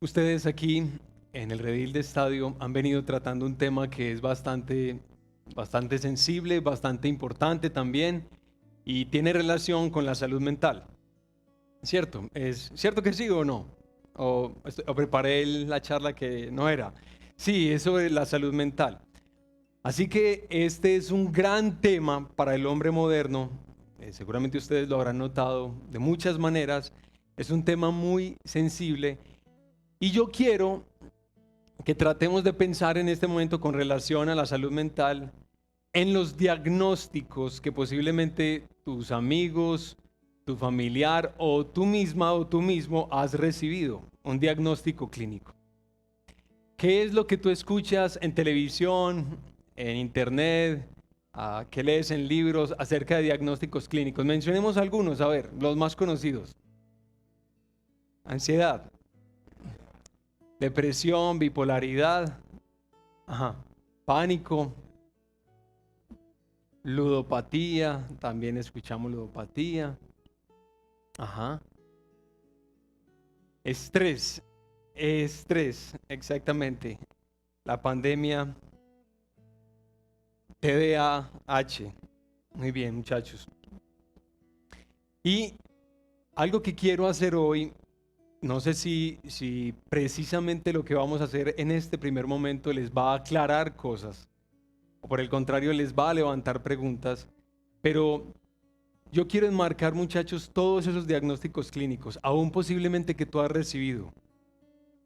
Ustedes aquí en el Redil de Estadio han venido tratando un tema que es bastante sensible, bastante importante también y tiene relación con la salud mental. ¿Cierto? ¿Es cierto que sí o no? O preparé la charla que no era. Sí, es sobre la salud mental. Así que este es un gran tema para el hombre moderno. Seguramente ustedes lo habrán notado de muchas maneras. Es un tema muy sensible. Y yo quiero que tratemos de pensar en este momento con relación a la salud mental en los diagnósticos que posiblemente tus amigos, tu familiar o tú misma o tú mismo has recibido, un diagnóstico clínico. ¿Qué es lo que tú escuchas en televisión, en internet, qué lees en libros acerca de diagnósticos clínicos? Mencionemos algunos, a ver, los más conocidos. Ansiedad, depresión, bipolaridad, pánico, ludopatía, también escuchamos ludopatía, estrés, exactamente, la pandemia, TDAH, muy bien muchachos. Y algo que quiero hacer hoy, no sé si precisamente lo que vamos a hacer en este primer momento les va a aclarar cosas, o por el contrario les va a levantar preguntas, pero yo quiero enmarcar, muchachos, todos esos diagnósticos clínicos, aún posiblemente que tú has recibido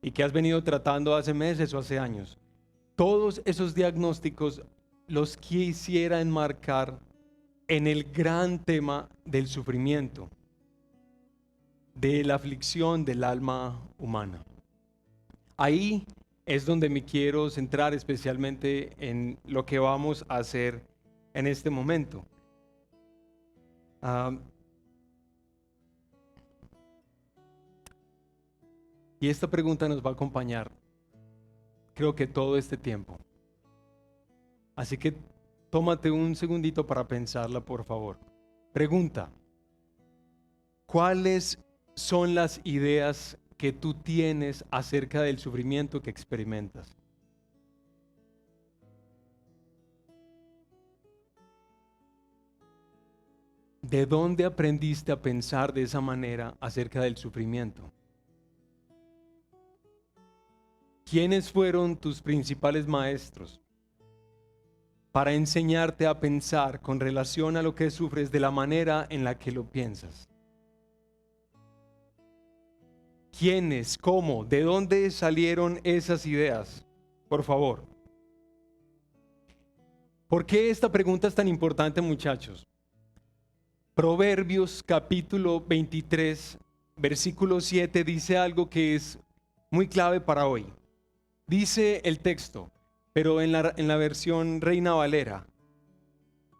y que has venido tratando hace meses o hace años. Todos esos diagnósticos los quisiera enmarcar en el gran tema del sufrimiento, de la aflicción del alma humana. Ahí es donde me quiero centrar especialmente en lo que vamos a hacer en este momento. Y esta pregunta nos va a acompañar, creo que todo este tiempo. Así que tómate un segundito para pensarla, por favor. Pregunta: ¿cuáles son las ideas que tú tienes acerca del sufrimiento que experimentas? ¿De dónde aprendiste a pensar de esa manera acerca del sufrimiento? ¿Quiénes fueron tus principales maestros para enseñarte a pensar con relación a lo que sufres de la manera en la que lo piensas? ¿Quiénes? ¿Cómo? ¿De dónde salieron esas ideas? Por favor. ¿Por qué esta pregunta es tan importante, muchachos? Proverbios capítulo 23, versículo 7 dice algo que es muy clave para hoy. Dice el texto, pero en la versión Reina Valera: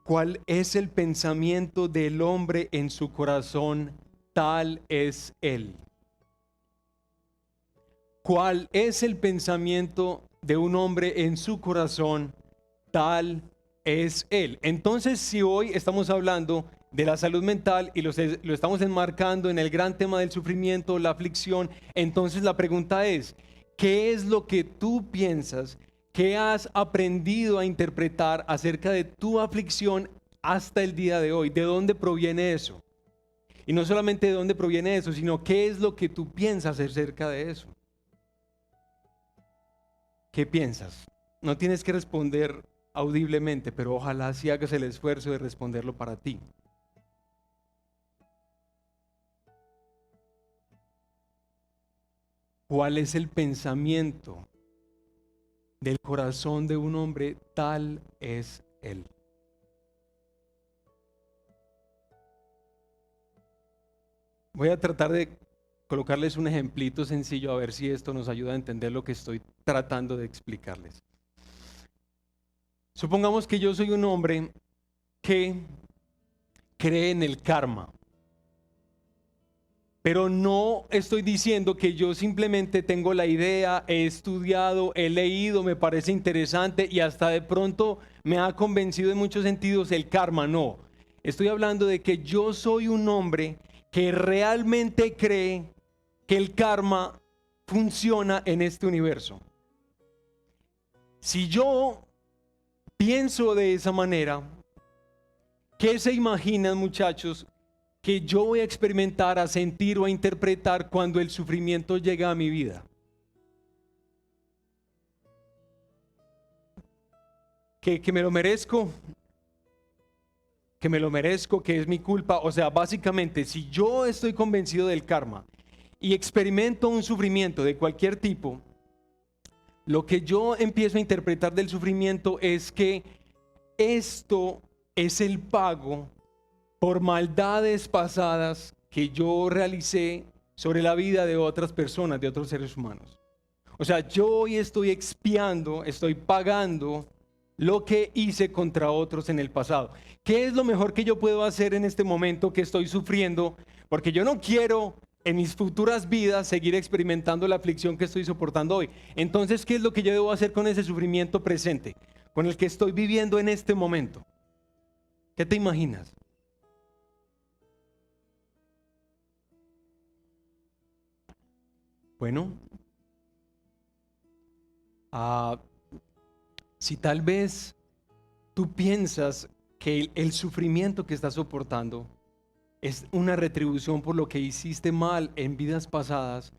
¿cuál es el pensamiento del hombre en su corazón? Tal es él. ¿Cuál es el pensamiento de un hombre en su corazón? Tal es él. Entonces, si hoy estamos hablando de la salud mental y lo estamos enmarcando en el gran tema del sufrimiento, la aflicción, entonces la pregunta es: ¿qué es lo que tú piensas? ¿Qué has aprendido a interpretar acerca de tu aflicción hasta el día de hoy? ¿De dónde proviene eso? Y no solamente de dónde proviene eso, sino qué es lo que tú piensas acerca de eso. ¿Qué piensas? No tienes que responder audiblemente, pero ojalá sí hagas el esfuerzo de responderlo para ti. ¿Cuál es el pensamiento del corazón de un hombre? Tal es él. Voy a tratar de colocarles un ejemplito sencillo a ver si esto nos ayuda a entender lo que estoy tratando de explicarles. Supongamos que yo soy un hombre que cree en el karma, pero no estoy diciendo que yo simplemente tengo la idea, he estudiado, he leído, me parece interesante y hasta de pronto me ha convencido en muchos sentidos el karma. No, estoy hablando de que yo soy un hombre que realmente cree que el karma funciona en este universo. Si yo pienso de esa manera, ¿qué se imaginan, muchachos, que yo voy a experimentar, a sentir o a interpretar cuando el sufrimiento llega a mi vida? ¿Que me lo merezco? ¿Que me lo merezco? ¿Que es mi culpa? O sea, básicamente, si yo estoy convencido del karma y experimento un sufrimiento de cualquier tipo, lo que yo empiezo a interpretar del sufrimiento es que esto es el pago por maldades pasadas que yo realicé sobre la vida de otras personas, de otros seres humanos. O sea, yo hoy estoy expiando, estoy pagando lo que hice contra otros en el pasado. ¿Qué es lo mejor que yo puedo hacer en este momento que estoy sufriendo? Porque yo no quiero en mis futuras vidas seguir experimentando la aflicción que estoy soportando hoy. Entonces, ¿qué es lo que yo debo hacer con ese sufrimiento presente, con el que estoy viviendo en este momento? ¿Qué te imaginas? Bueno, si tal vez tú piensas que el sufrimiento que estás soportando es una retribución por lo que hiciste mal en vidas pasadas,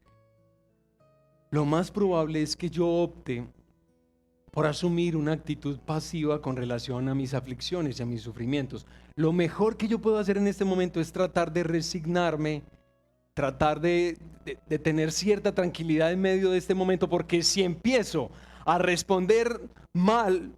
lo más probable es que yo opte por asumir una actitud pasiva con relación a mis aflicciones y a mis sufrimientos. Lo mejor que yo puedo hacer en este momento es tratar de resignarme, tratar de tener cierta tranquilidad en medio de este momento, porque si empiezo a responder mal,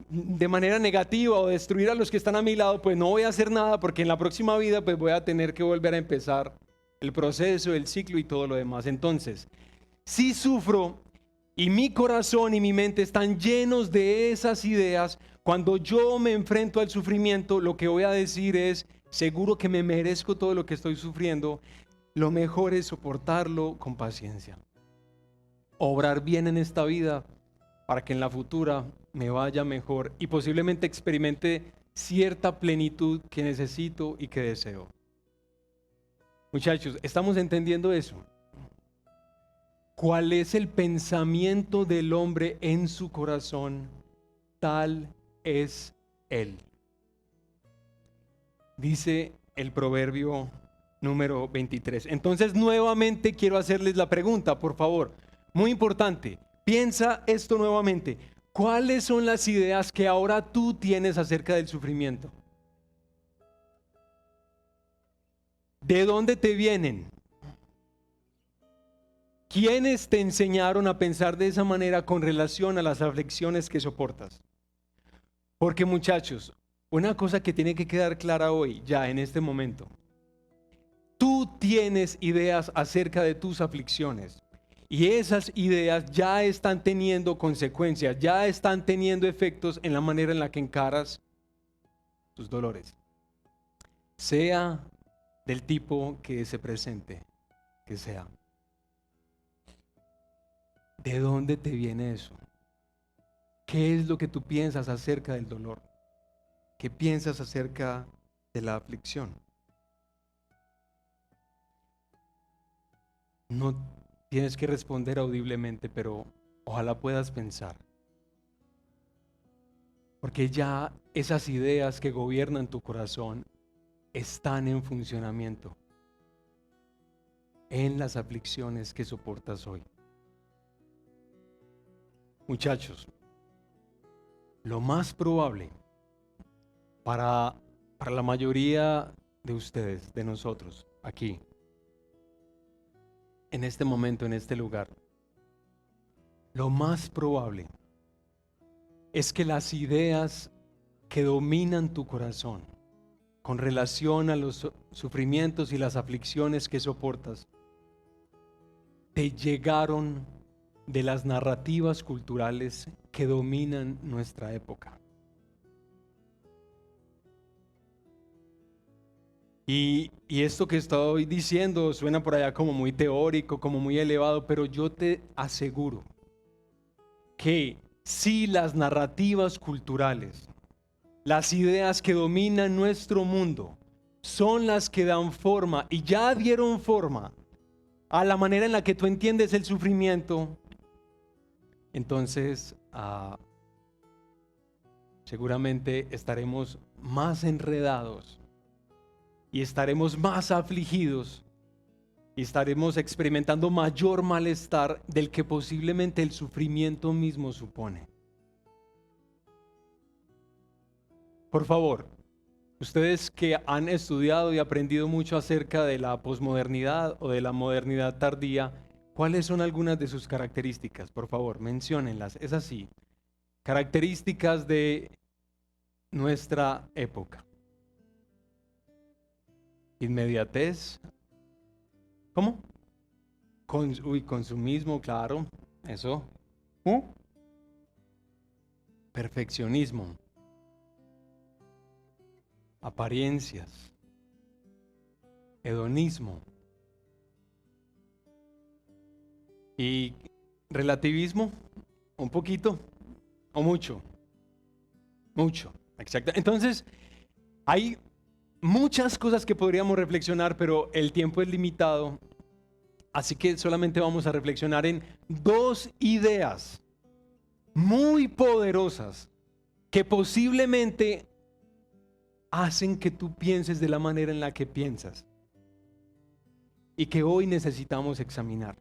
de manera negativa, o destruir a los que están a mi lado, pues no voy a hacer nada, porque en la próxima vida pues voy a tener que volver a empezar el proceso, el ciclo y todo lo demás. Entonces, si sufro y mi corazón y mi mente están llenos de esas ideas, cuando yo me enfrento al sufrimiento, lo que voy a decir es: seguro que me merezco todo lo que estoy sufriendo. Lo mejor es soportarlo con paciencia, obrar bien en esta vida para que en la futura me vaya mejor y posiblemente experimente cierta plenitud que necesito y que deseo. Muchachos, ¿estamos entendiendo eso? ¿Cuál es el pensamiento del hombre en su corazón? Tal es él. Dice el proverbio número 23. Entonces, nuevamente quiero hacerles la pregunta, por favor. Muy importante. Piensa esto nuevamente. ¿Cuáles son las ideas que ahora tú tienes acerca del sufrimiento? ¿De dónde te vienen? ¿Quiénes te enseñaron a pensar de esa manera con relación a las aflicciones que soportas? Porque, muchachos, una cosa que tiene que quedar clara hoy, ya en este momento: tú tienes ideas acerca de tus aflicciones. Y esas ideas ya están teniendo consecuencias, ya están teniendo efectos en la manera en la que encaras tus dolores. Sea del tipo que se presente, que sea. ¿De dónde te viene eso? ¿Qué es lo que tú piensas acerca del dolor? ¿Qué piensas acerca de la aflicción? No tienes que responder audiblemente, pero ojalá puedas pensar. Porque ya esas ideas que gobiernan tu corazón están en funcionamiento en las aflicciones que soportas hoy. Muchachos, lo más probable para la mayoría de ustedes, de nosotros, aquí, en este momento, en este lugar, lo más probable es que las ideas que dominan tu corazón con relación a los sufrimientos y las aflicciones que soportas te llegaron de las narrativas culturales que dominan nuestra época. Y esto que estoy diciendo suena por allá como muy teórico, como muy elevado, pero yo te aseguro que si las narrativas culturales, las ideas que dominan nuestro mundo, son las que dan forma y ya dieron forma a la manera en la que tú entiendes el sufrimiento, entonces seguramente estaremos más enredados y estaremos más afligidos y estaremos experimentando mayor malestar del que posiblemente el sufrimiento mismo supone. Por favor, ustedes que han estudiado y aprendido mucho acerca de la posmodernidad o de la modernidad tardía, ¿cuáles son algunas de sus características? Por favor, menciónenlas. Es así, características de nuestra época. Inmediatez. ¿Cómo? Consumismo, claro, eso. Perfeccionismo. Apariencias. Hedonismo. Y relativismo, un poquito o mucho. Mucho, exacto. Entonces, hay muchas cosas que podríamos reflexionar, pero el tiempo es limitado. Así que solamente vamos a reflexionar en dos ideas muy poderosas que posiblemente hacen que tú pienses de la manera en la que piensas y que hoy necesitamos examinar.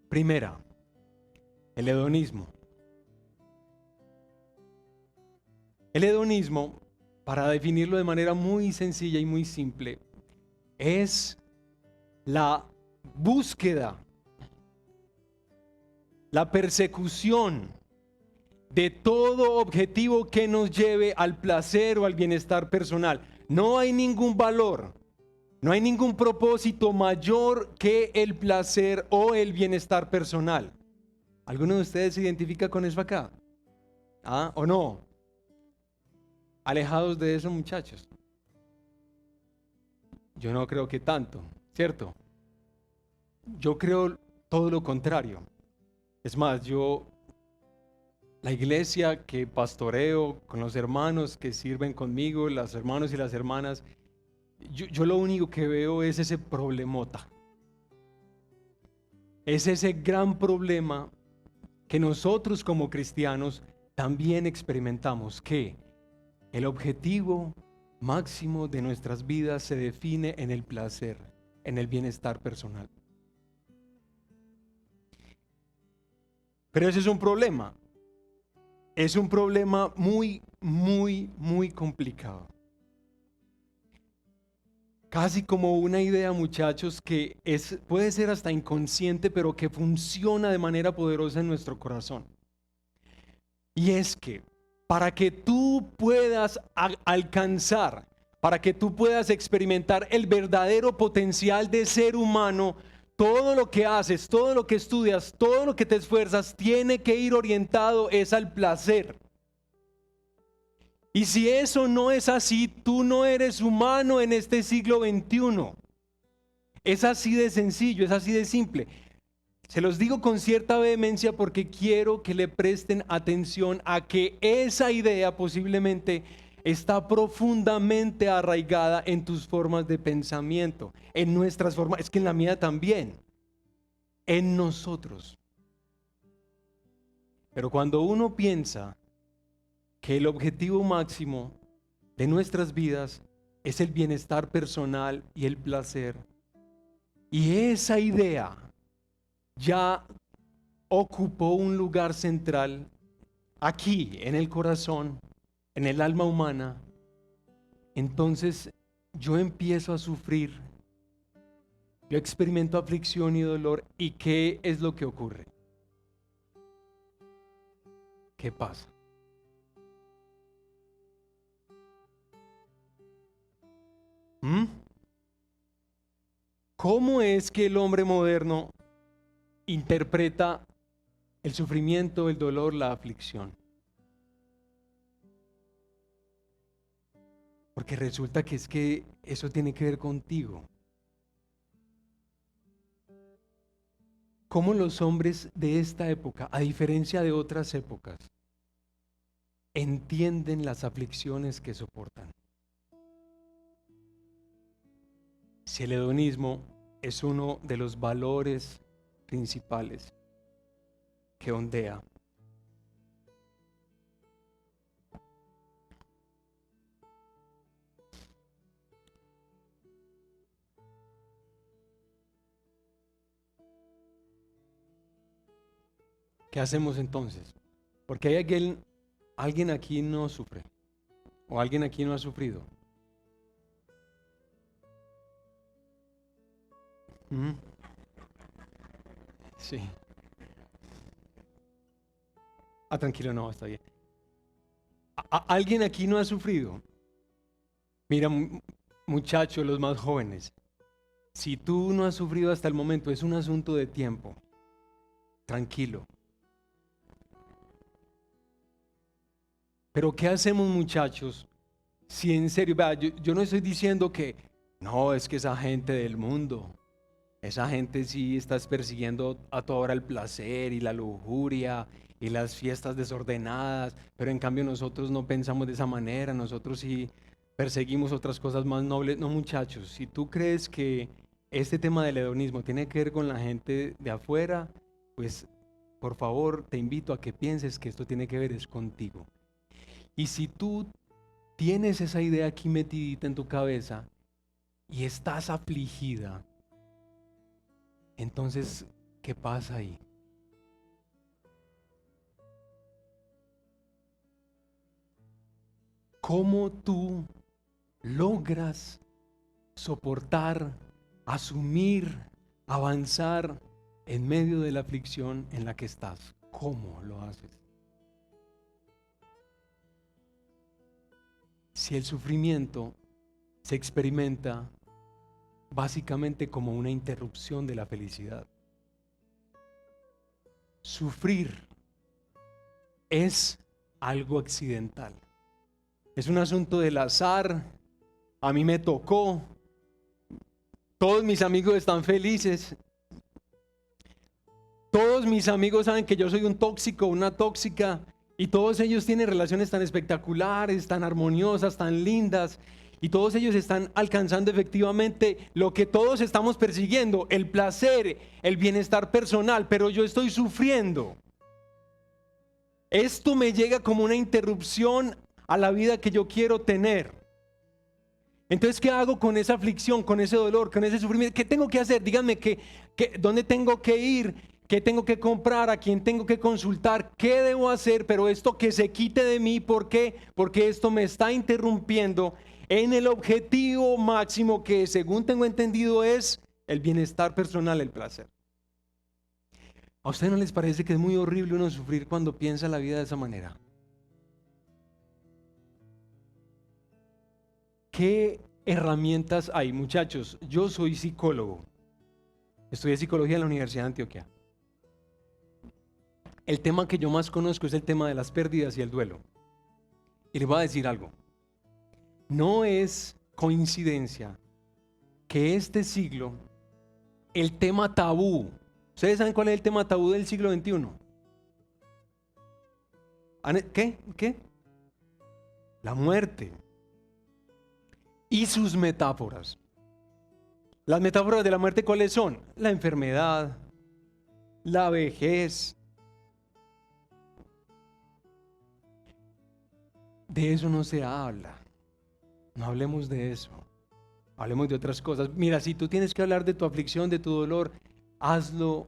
Primera, el hedonismo. El hedonismo, para definirlo de manera muy sencilla y muy simple, es la búsqueda, la persecución de todo objetivo que nos lleve al placer o al bienestar personal. No hay ningún valor, no hay ningún propósito mayor que el placer o el bienestar personal. ¿Alguno de ustedes se identifica con eso acá? ¿Ah? ¿O no? Alejados de eso, muchachos. Yo no creo que tanto, ¿cierto? Yo creo todo lo contrario. Es más, la iglesia que pastoreo con los hermanos que sirven conmigo, los hermanos y las hermanas, yo lo único que veo es ese problemota. Es ese gran problema que nosotros como cristianos también experimentamos, que el objetivo máximo de nuestras vidas se define en el placer, en el bienestar personal. Pero ese es un problema. Es un problema muy, muy, muy complicado. Casi como una idea, muchachos, que puede ser hasta inconsciente, pero que funciona de manera poderosa en nuestro corazón. Y es que para que tú puedas alcanzar, para que tú puedas experimentar el verdadero potencial de ser humano, todo lo que haces, todo lo que estudias, todo lo que te esfuerzas, tiene que ir orientado es al placer. Y si eso no es así, tú no eres humano en este siglo XXI. Es así de sencillo, es así de simple. Se los digo con cierta vehemencia porque quiero que le presten atención a que esa idea posiblemente está profundamente arraigada en tus formas de pensamiento, en nuestras formas, es que en la mía también, en nosotros. Pero cuando uno piensa que el objetivo máximo de nuestras vidas es el bienestar personal y el placer, y esa idea ya ocupó un lugar central aquí en el corazón, en el alma humana, entonces yo empiezo a sufrir, yo experimento aflicción y dolor. ¿Y qué es lo que ocurre? ¿Qué pasa? ¿Cómo es que el hombre moderno interpreta el sufrimiento, el dolor, la aflicción? Porque resulta que es que eso tiene que ver contigo. ¿Cómo los hombres de esta época, a diferencia de otras épocas, entienden las aflicciones que soportan? Si el hedonismo es uno de los valores principales que ondea. ¿Qué hacemos entonces? Porque hay alguien aquí no sufre, o alguien aquí no ha sufrido. ¿Mm? Sí. Ah, tranquilo, no, está bien. ¿Alguien aquí no ha sufrido? Mira, muchachos, los más jóvenes, si tú no has sufrido hasta el momento, es un asunto de tiempo. Tranquilo. Pero ¿qué hacemos, muchachos? Si en serio, vea, yo no estoy diciendo que no, es que esa gente del mundo, esa gente sí está persiguiendo a toda hora el placer y la lujuria y las fiestas desordenadas, pero en cambio nosotros no pensamos de esa manera, nosotros sí perseguimos otras cosas más nobles. No, muchachos, si tú crees que este tema del hedonismo tiene que ver con la gente de afuera, pues por favor te invito a que pienses que esto tiene que ver es contigo. Y si tú tienes esa idea aquí metidita en tu cabeza y estás afligida, entonces, ¿qué pasa ahí? ¿Cómo tú logras soportar, asumir, avanzar en medio de la aflicción en la que estás? ¿Cómo lo haces? Si el sufrimiento se experimenta básicamente como una interrupción de la felicidad. Sufrir es algo accidental. Es un asunto del azar. A mí me tocó. Todos mis amigos están felices. Todos mis amigos saben que yo soy un tóxico, una tóxica. Y todos ellos tienen relaciones tan espectaculares, tan armoniosas, tan lindas. Y todos ellos están alcanzando efectivamente lo que todos estamos persiguiendo, el placer, el bienestar personal. Pero yo estoy sufriendo. Esto me llega como una interrupción a la vida que yo quiero tener. Entonces, ¿qué hago con esa aflicción, con ese dolor, con ese sufrimiento? ¿Qué tengo que hacer? Díganme dónde tengo que ir, qué tengo que comprar, a quién tengo que consultar, qué debo hacer, pero esto que se quite de mí. ¿Por qué? Porque esto me está interrumpiendo en el objetivo máximo que, según tengo entendido, es el bienestar personal, el placer. ¿A ustedes no les parece que es muy horrible uno sufrir cuando piensa la vida de esa manera? ¿Qué herramientas hay? Muchachos, yo soy psicólogo. Estudié psicología en la Universidad de Antioquia. El tema que yo más conozco es el tema de las pérdidas y el duelo. Y les voy a decir algo. No es coincidencia que este siglo, el tema tabú, ¿ustedes saben cuál es el tema tabú del siglo XXI? ¿Qué? La muerte y sus metáforas. Las metáforas de la muerte, ¿cuáles son? La enfermedad, la vejez. De eso no se habla. No hablemos de eso. Hablemos de otras cosas. Mira, si tú tienes que hablar de tu aflicción, de tu dolor, hazlo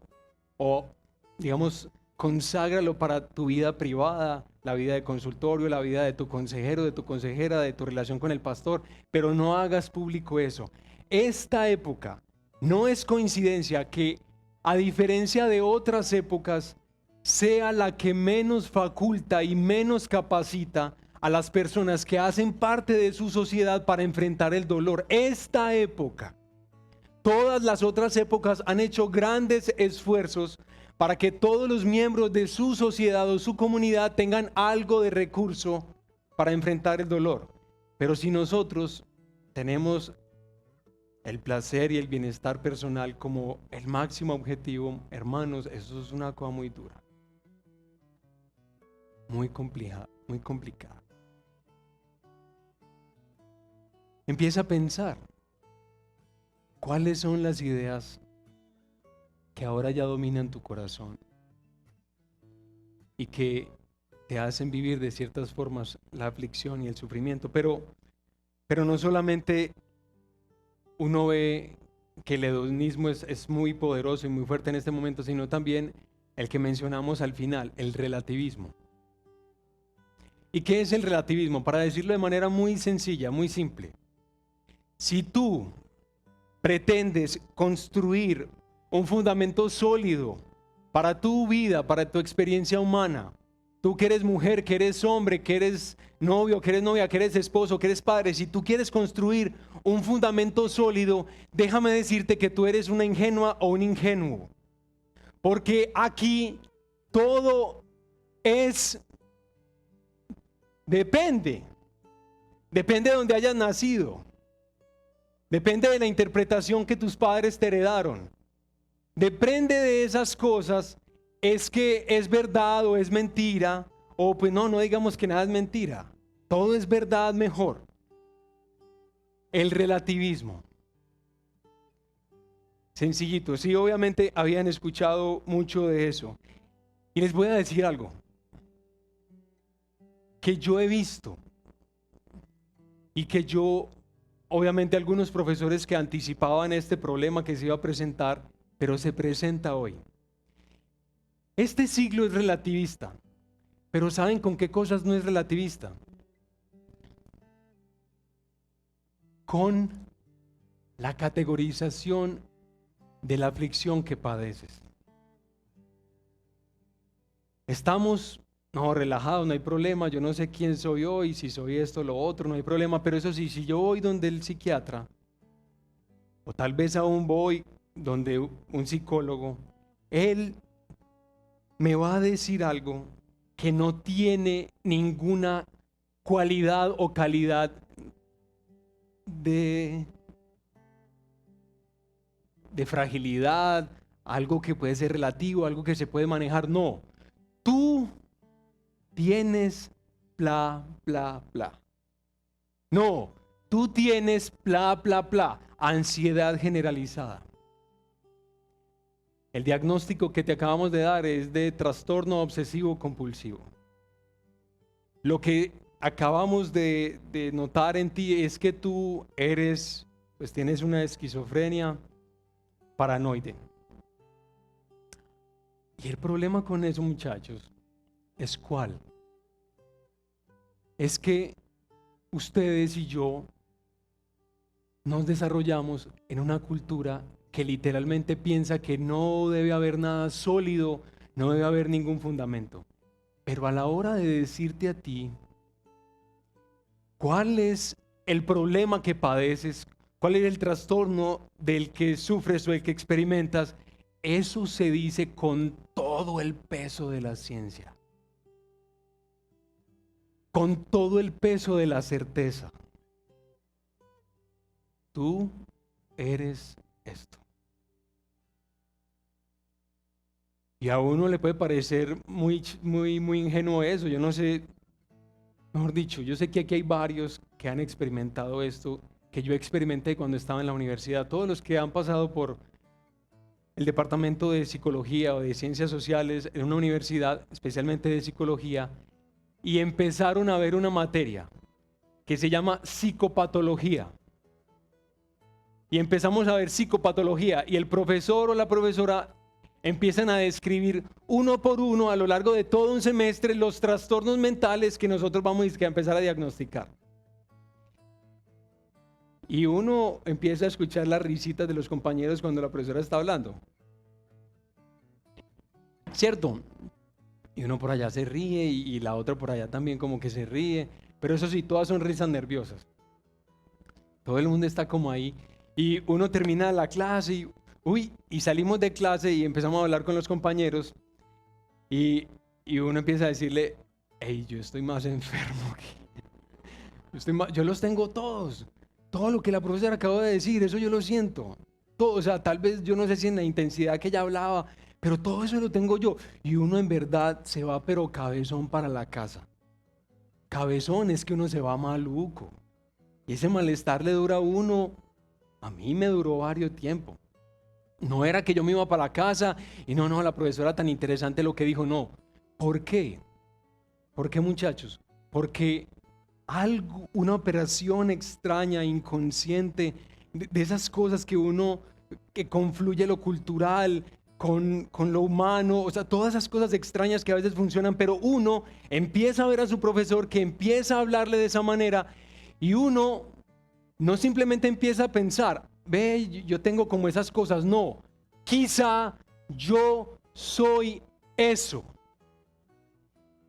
o, digamos, conságralo para tu vida privada, la vida de consultorio, la vida de tu consejero, de tu consejera, de tu relación con el pastor, pero no hagas público eso. Esta época no es coincidencia que, a diferencia de otras épocas, sea la que menos faculta y menos capacita a las personas que hacen parte de su sociedad para enfrentar el dolor. Esta época, todas las otras épocas han hecho grandes esfuerzos para que todos los miembros de su sociedad o su comunidad tengan algo de recurso para enfrentar el dolor. Pero si nosotros tenemos el placer y el bienestar personal como el máximo objetivo, hermanos, eso es una cosa muy dura, muy complicada, muy complicada. Empieza a pensar, ¿Cuáles son las ideas que ahora ya dominan tu corazón y que te hacen vivir de ciertas formas la aflicción y el sufrimiento? Pero no solamente uno ve que el hedonismo es muy poderoso y muy fuerte en este momento, sino también el que mencionamos al final, el relativismo. ¿Y qué es el relativismo? Para decirlo de manera muy sencilla, muy simple. Si tú pretendes construir un fundamento sólido para tu vida, para tu experiencia humana, tú que eres mujer, que eres hombre, que eres novio, que eres novia, que eres esposo, que eres padre, si tú quieres construir un fundamento sólido, déjame decirte que tú eres una ingenua o un ingenuo. Porque aquí todo depende de donde hayas nacido. Depende de la interpretación que tus padres te heredaron. Depende de esas cosas, es que es verdad o es mentira, o pues no digamos que nada es mentira. Todo es verdad mejor. El relativismo. Sencillito, sí, obviamente habían escuchado mucho de eso. Y les voy a decir algo que yo he visto y que obviamente algunos profesores que anticipaban este problema que se iba a presentar, pero se presenta hoy. Este siglo es relativista, pero ¿saben con qué cosas no es relativista? Con la categorización de la aflicción que padeces. Estamos relajados, no hay problema, yo no sé quién soy hoy, si soy esto o lo otro, no hay problema, pero eso sí, si yo voy donde el psiquiatra, o tal vez aún voy donde un psicólogo, él me va a decir algo que no tiene ninguna cualidad o calidad de fragilidad, algo que puede ser relativo, algo que se puede manejar. No, tú tienes bla, bla, bla. No, tú tienes bla, bla, bla, ansiedad generalizada. El diagnóstico que te acabamos de dar es de trastorno obsesivo compulsivo. Lo que acabamos de notar en ti es que tú tienes una esquizofrenia paranoide. Y el problema con eso, muchachos, ¿es cuál? Es que ustedes y yo nos desarrollamos en una cultura que literalmente piensa que no debe haber nada sólido, no debe haber ningún fundamento. Pero a la hora de decirte a ti cuál es el problema que padeces, cuál es el trastorno del que sufres o el que experimentas, eso se dice con todo el peso de la ciencia, con todo el peso de la certeza. Tú eres esto. Y a uno le puede parecer muy ingenuo eso. Yo no sé, mejor dicho, yo sé que aquí hay varios que han experimentado esto, que yo experimenté cuando estaba en la universidad. Todos los que han pasado por el departamento de psicología o de ciencias sociales en una universidad, especialmente de psicología, y empezaron a ver una materia que se llama psicopatología. Y empezamos a ver psicopatología y el profesor o la profesora empiezan a describir uno por uno a lo largo de todo un semestre los trastornos mentales que nosotros vamos a empezar a diagnosticar. Y uno empieza a escuchar las risitas de los compañeros cuando la profesora está hablando. ¿Cierto? Y uno por allá se ríe y la otra por allá también como que se ríe. Pero eso sí, todas son risas nerviosas. Todo el mundo está como ahí. Y uno termina la clase y salimos de clase y empezamos a hablar con los compañeros. Y uno empieza a decirle, hey, yo estoy más enfermo que... yo los tengo todos. Todo lo que la profesora acabó de decir, eso yo lo siento. Todo, o sea, tal vez yo no sé si en la intensidad que ella hablaba, pero todo eso lo tengo yo. Y uno en verdad se va pero cabezón para la casa. Cabezón es que uno se va maluco. Y ese malestar le dura a uno A mí me duró varios tiempo. No era que yo me iba para la casa y no, la profesora tan interesante lo que dijo, no. ¿Por qué? ¿Por qué, muchachos? Porque una operación extraña, inconsciente, de esas cosas que confluye lo cultural con lo humano, o sea, todas esas cosas extrañas que a veces funcionan, pero uno empieza a ver a su profesor que empieza a hablarle de esa manera y uno no simplemente empieza a pensar, ve, yo tengo como esas cosas, no, quizá yo soy eso.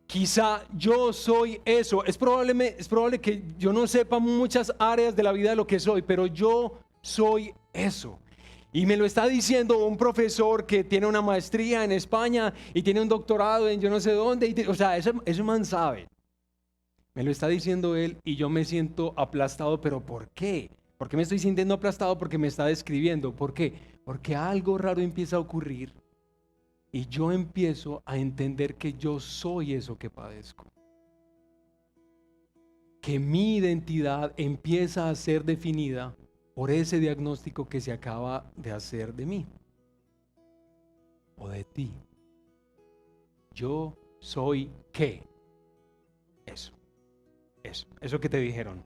Quizá yo soy eso. Es probable que yo no sepa muchas áreas de la vida de lo que soy, pero yo soy eso. Y me lo está diciendo un profesor que tiene una maestría en España y tiene un doctorado en yo no sé dónde. O sea, ese man sabe. Me lo está diciendo él y yo me siento aplastado. ¿Pero por qué? ¿Por qué me estoy sintiendo aplastado? Porque me está describiendo. ¿Por qué? Porque algo raro empieza a ocurrir. Y yo empiezo a entender que yo soy eso que padezco. Que mi identidad empieza a ser definida por ese diagnóstico que se acaba de hacer de mí o de ti. Yo soy ¿qué? Eso que te dijeron.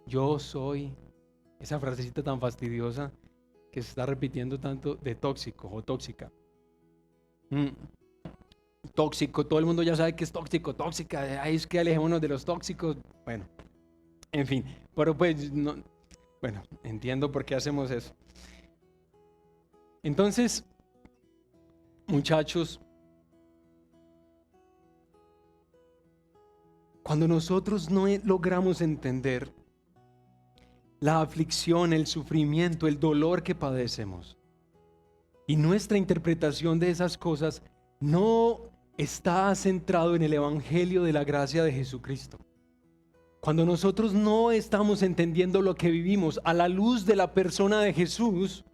Yo soy, esa frasecita tan fastidiosa que se está repitiendo tanto, de tóxico o tóxica. Tóxico, todo el mundo ya sabe que es tóxico, tóxica, ahí es que alejémonos de los tóxicos. Bueno, en fin, pero pues no, bueno, entiendo por qué hacemos eso. Entonces, muchachos, cuando nosotros no logramos entender la aflicción, el sufrimiento, el dolor que padecemos, y nuestra interpretación de esas cosas no está centrado en el evangelio de la gracia de Jesucristo. Cuando nosotros no estamos entendiendo lo que vivimos a la luz de la persona de Jesús,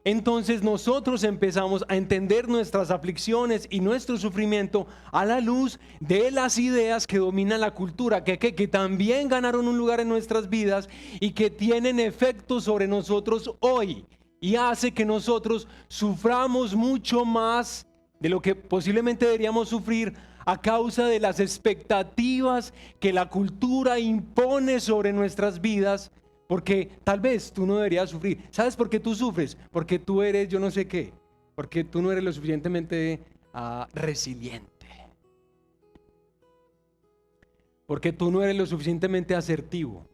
entonces nosotros empezamos a entender nuestras aflicciones y nuestro sufrimiento a la luz de las ideas que dominan la cultura, que también ganaron un lugar en nuestras vidas y que tienen efecto sobre nosotros hoy. Y hace que nosotros suframos mucho más de lo que posiblemente deberíamos sufrir a causa de las expectativas que la cultura impone sobre nuestras vidas, porque tal vez tú no deberías sufrir. ¿Sabes por qué tú sufres? Porque tú eres yo no sé qué, porque tú no eres lo suficientemente resiliente, porque tú no eres lo suficientemente asertivo,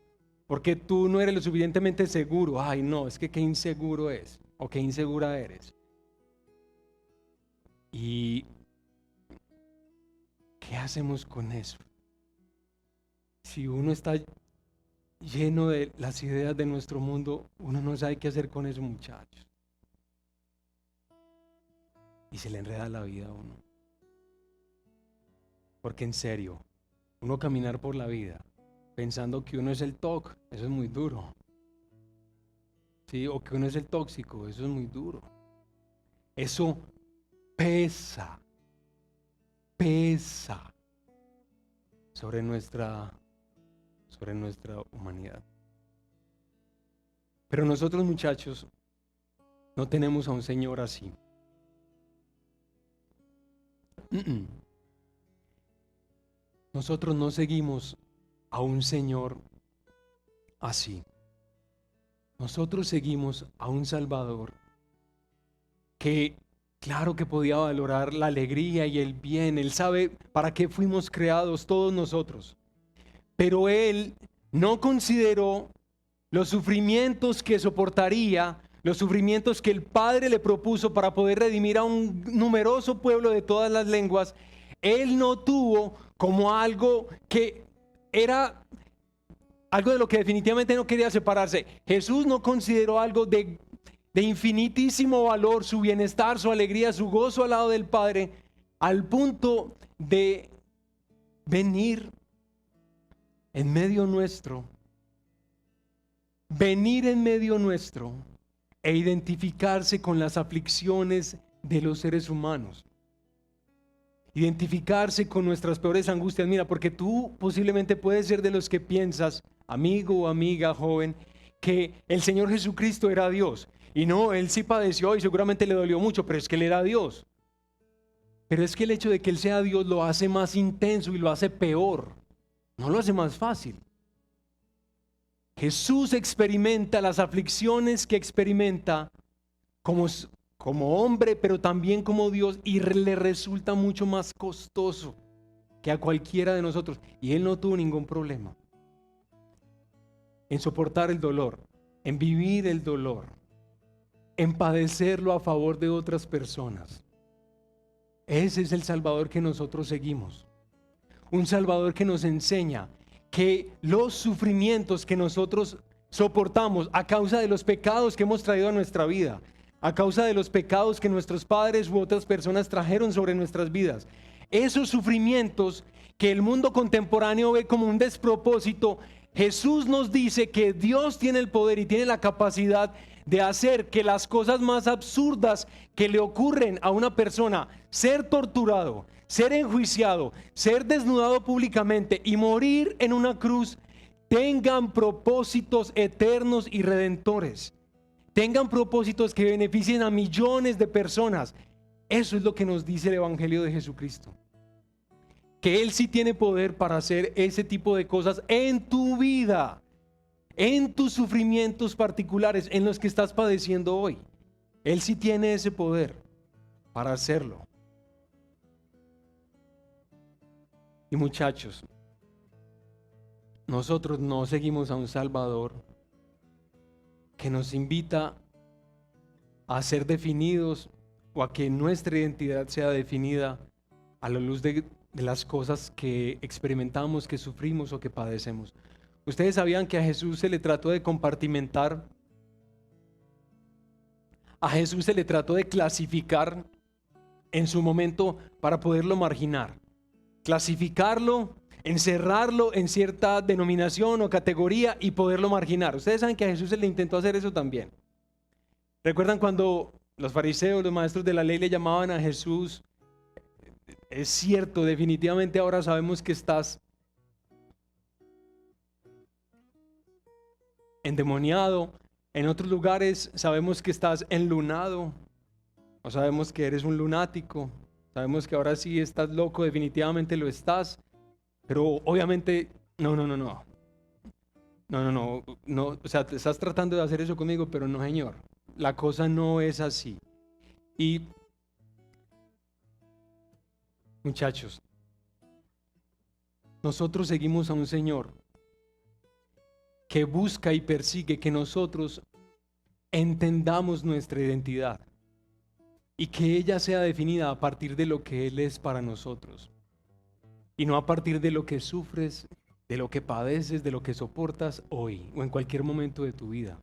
porque tú no eres lo suficientemente seguro. Ay, no, es que qué inseguro es, o qué insegura eres. ¿Y qué hacemos con eso? Si uno está lleno de las ideas de nuestro mundo, uno no sabe qué hacer con esos muchachos. Y se le enreda la vida a uno. Porque en serio, uno caminar por la vida pensando que uno es el TOC, eso es muy duro. ¿Sí? O que uno es el tóxico, eso es muy duro. Eso pesa sobre nuestra humanidad. Pero nosotros, muchachos, no tenemos a un Señor así. Nosotros no seguimos a un Señor así. Nosotros seguimos a un Salvador que, claro que podía valorar la alegría y el bien. Él sabe para qué fuimos creados todos nosotros. Pero Él no consideró los sufrimientos que soportaría, los sufrimientos que el Padre le propuso para poder redimir a un numeroso pueblo de todas las lenguas. Él no tuvo como algo que era algo de lo que definitivamente no quería separarse. Jesús no consideró algo de infinitísimo valor, su bienestar, su alegría, su gozo al lado del Padre, al punto de venir en medio nuestro, e identificarse con las aflicciones de los seres humanos. Identificarse con nuestras peores angustias. Mira, porque tú posiblemente puedes ser de los que piensas, amigo o amiga joven, que el Señor Jesucristo era Dios. Y no, Él sí padeció y seguramente le dolió mucho, pero es que Él era Dios. Pero es que el hecho de que Él sea Dios lo hace más intenso y lo hace peor, no lo hace más fácil. Jesús experimenta las aflicciones que experimenta como hombre, pero también como Dios, y le resulta mucho más costoso que a cualquiera de nosotros. Y Él no tuvo ningún problema en soportar el dolor, en vivir el dolor, en padecerlo a favor de otras personas. Ese es el Salvador que nosotros seguimos. Un Salvador que nos enseña que los sufrimientos que nosotros soportamos a causa de los pecados que hemos traído a nuestra vida, a causa de los pecados que nuestros padres u otras personas trajeron sobre nuestras vidas, esos sufrimientos que el mundo contemporáneo ve como un despropósito, Jesús nos dice que Dios tiene el poder y tiene la capacidad de hacer que las cosas más absurdas que le ocurren a una persona, ser torturado, ser enjuiciado, ser desnudado públicamente y morir en una cruz, tengan propósitos eternos y redentores, tengan propósitos que beneficien a millones de personas. Eso es lo que nos dice el Evangelio de Jesucristo, que Él sí tiene poder para hacer ese tipo de cosas en tu vida, en tus sufrimientos particulares, en los que estás padeciendo hoy. Él sí tiene ese poder para hacerlo. Y muchachos, nosotros no seguimos a un Salvador que nos invita a ser definidos o a que nuestra identidad sea definida a la luz de las cosas que experimentamos, que sufrimos o que padecemos. ¿Ustedes sabían que a Jesús se le trató de compartimentar? A Jesús se le trató de clasificar en su momento para poderlo marginar, clasificarlo, encerrarlo en cierta denominación o categoría y poderlo marginar. Ustedes saben que a Jesús se le intentó hacer eso también. ¿Recuerdan cuando los fariseos, los maestros de la ley le llamaban a Jesús? Es cierto, definitivamente ahora sabemos que estás endemoniado. En otros lugares sabemos que estás enlunado, o sabemos que eres un lunático, sabemos que ahora sí estás loco, definitivamente lo estás, pero obviamente no, o sea, te estás tratando de hacer eso conmigo, pero no, Señor, la cosa no es así. Y muchachos, nosotros seguimos a un Señor que busca y persigue que nosotros entendamos nuestra identidad y que ella sea definida a partir de lo que Él es para nosotros y no a partir de lo que sufres, de lo que padeces, de lo que soportas hoy o en cualquier momento de tu vida.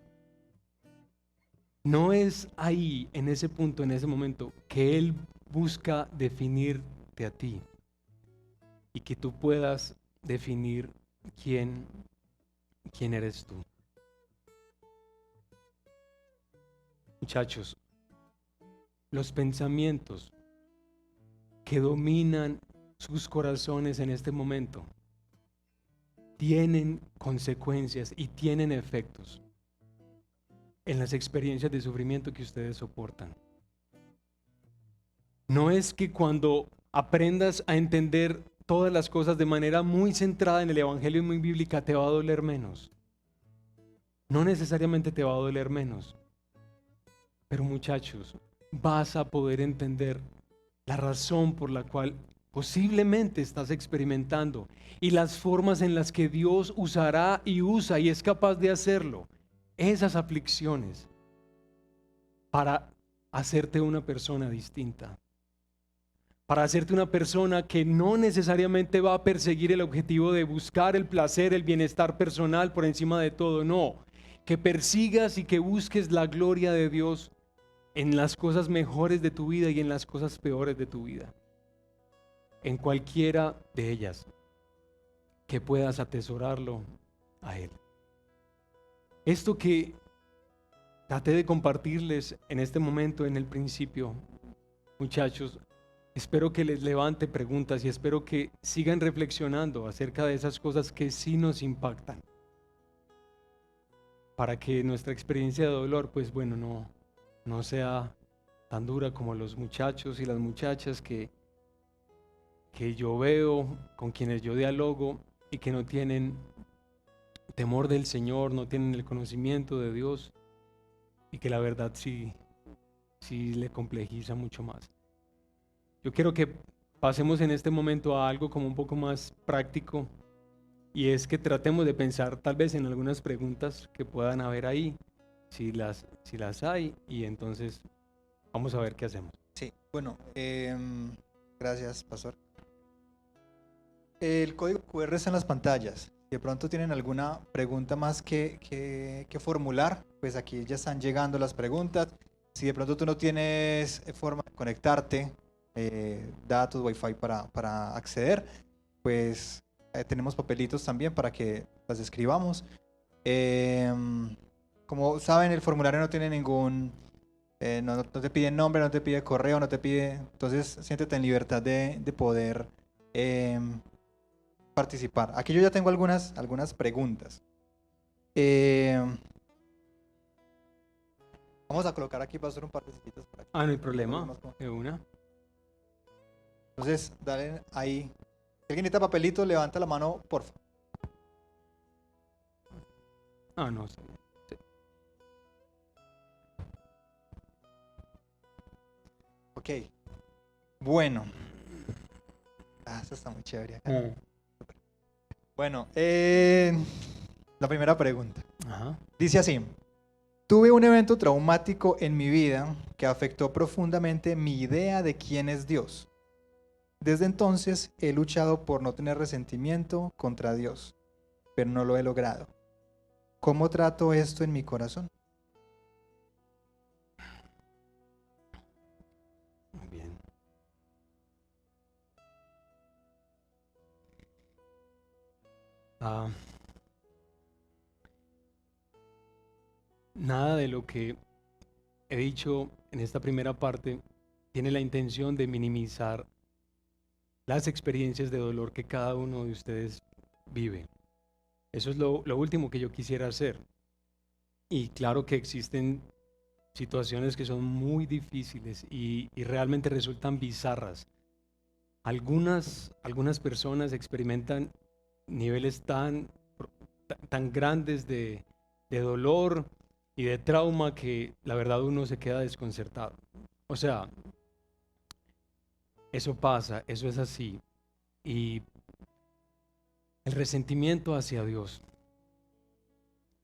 No es ahí, en ese punto, en ese momento, que Él busca definirte a ti y que tú puedas definir quién eres tú. Muchachos, los pensamientos que dominan sus corazones en este momento tienen consecuencias y tienen efectos en las experiencias de sufrimiento que ustedes soportan. No es que cuando aprendas a entender todas las cosas de manera muy centrada en el Evangelio y muy bíblica te va a doler menos. No necesariamente te va a doler menos. Pero muchachos, vas a poder entender la razón por la cual posiblemente estás experimentando y las formas en las que Dios usará y usa y es capaz de hacerlo, esas aflicciones, para hacerte una persona distinta, para hacerte una persona que no necesariamente va a perseguir el objetivo de buscar el placer, el bienestar personal por encima de todo, no, que persigas y que busques la gloria de Dios en las cosas mejores de tu vida y en las cosas peores de tu vida, en cualquiera de ellas, que puedas atesorarlo a Él. Esto que traté de compartirles en este momento, en el principio, muchachos, espero que les levante preguntas y espero que sigan reflexionando acerca de esas cosas que sí nos impactan. para que nuestra experiencia de dolor, pues bueno, no sea tan dura como los muchachos y las muchachas que yo veo, con quienes yo dialogo y que no tienen temor del Señor, no tienen el conocimiento de Dios y que la verdad sí le complejiza mucho más. Yo quiero que pasemos en este momento a algo como un poco más práctico, y es que tratemos de pensar tal vez en algunas preguntas que puedan haber ahí, si las hay, y entonces vamos a ver qué hacemos. Sí, bueno, gracias, pastor. El código QR está en las pantallas. Si de pronto tienen alguna pregunta más que formular, pues aquí ya están llegando las preguntas. Si de pronto tú no tienes forma de conectarte, datos, wifi para acceder, pues tenemos papelitos también para que las escribamos. Como saben, el formulario no tiene ningún... no te pide nombre, no te pide correo, no te pide... Entonces, siéntete en libertad de poder participar. Aquí yo ya tengo algunas preguntas. Vamos a colocar aquí, pastor, un par de sillitas por aquí. No hay problema, de una. Entonces, dale ahí. Si alguien necesita papelito, levanta la mano, porfa. No, está bien. Sí. Ok. Bueno. Eso está muy chévere acá. Bueno, la primera pregunta. Ajá. Dice así: tuve un evento traumático en mi vida que afectó profundamente mi idea de quién es Dios. Desde entonces he luchado por no tener resentimiento contra Dios, pero no lo he logrado. ¿Cómo trato esto en mi corazón? Muy bien. Nada de lo que he dicho en esta primera parte tiene la intención de minimizar las experiencias de dolor que cada uno de ustedes vive. Eso es lo último que yo quisiera hacer. Y claro que existen situaciones que son muy difíciles y realmente resultan bizarras. Algunas personas experimentan niveles tan grandes de dolor y de trauma que la verdad uno se queda desconcertado. O sea, eso pasa, eso es así. Y el resentimiento hacia Dios,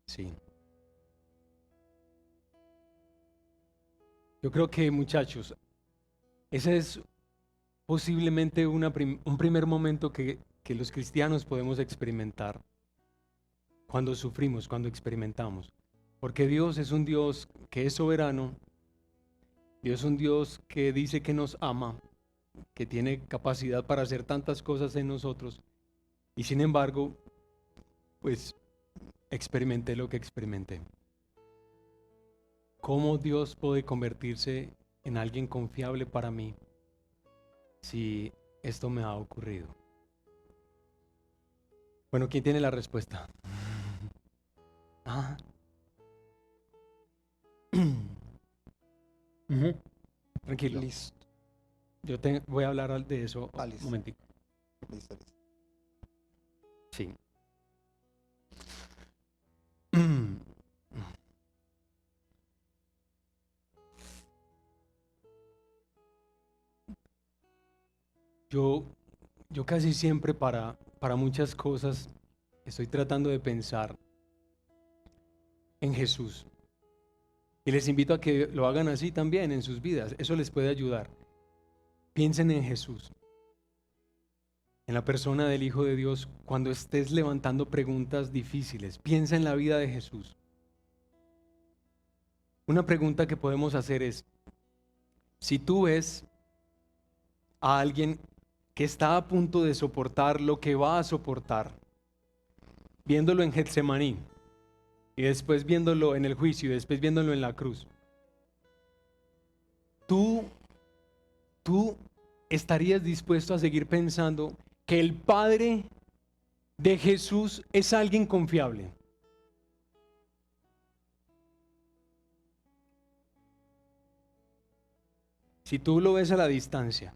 sí. Yo creo que, muchachos, ese es posiblemente un primer momento que los cristianos podemos experimentar cuando sufrimos, cuando experimentamos. Porque Dios es un Dios que es soberano, Dios es un Dios que dice que nos ama, que tiene capacidad para hacer tantas cosas en nosotros, y sin embargo, pues experimenté lo que experimenté. ¿Cómo Dios puede convertirse en alguien confiable para mí si esto me ha ocurrido? Bueno, ¿quién tiene la respuesta? Tranquilo. Listo. Yo voy a hablar de eso un Listo. momentico. Listo. Sí. Yo casi siempre para muchas cosas estoy tratando de pensar en Jesús. Y les invito a que lo hagan así también en sus vidas. Eso les puede ayudar. Piensen en Jesús, en la persona del Hijo de Dios. Cuando estés levantando preguntas difíciles, piensa en la vida de Jesús. Una pregunta que podemos hacer es: si tú ves a alguien que está a punto de soportar lo que va a soportar, viéndolo en Getsemaní, y después viéndolo en el juicio, y después viéndolo en la cruz, ¿tú estarías dispuesto a seguir pensando que el Padre de Jesús es alguien confiable? Si tú lo ves a la distancia,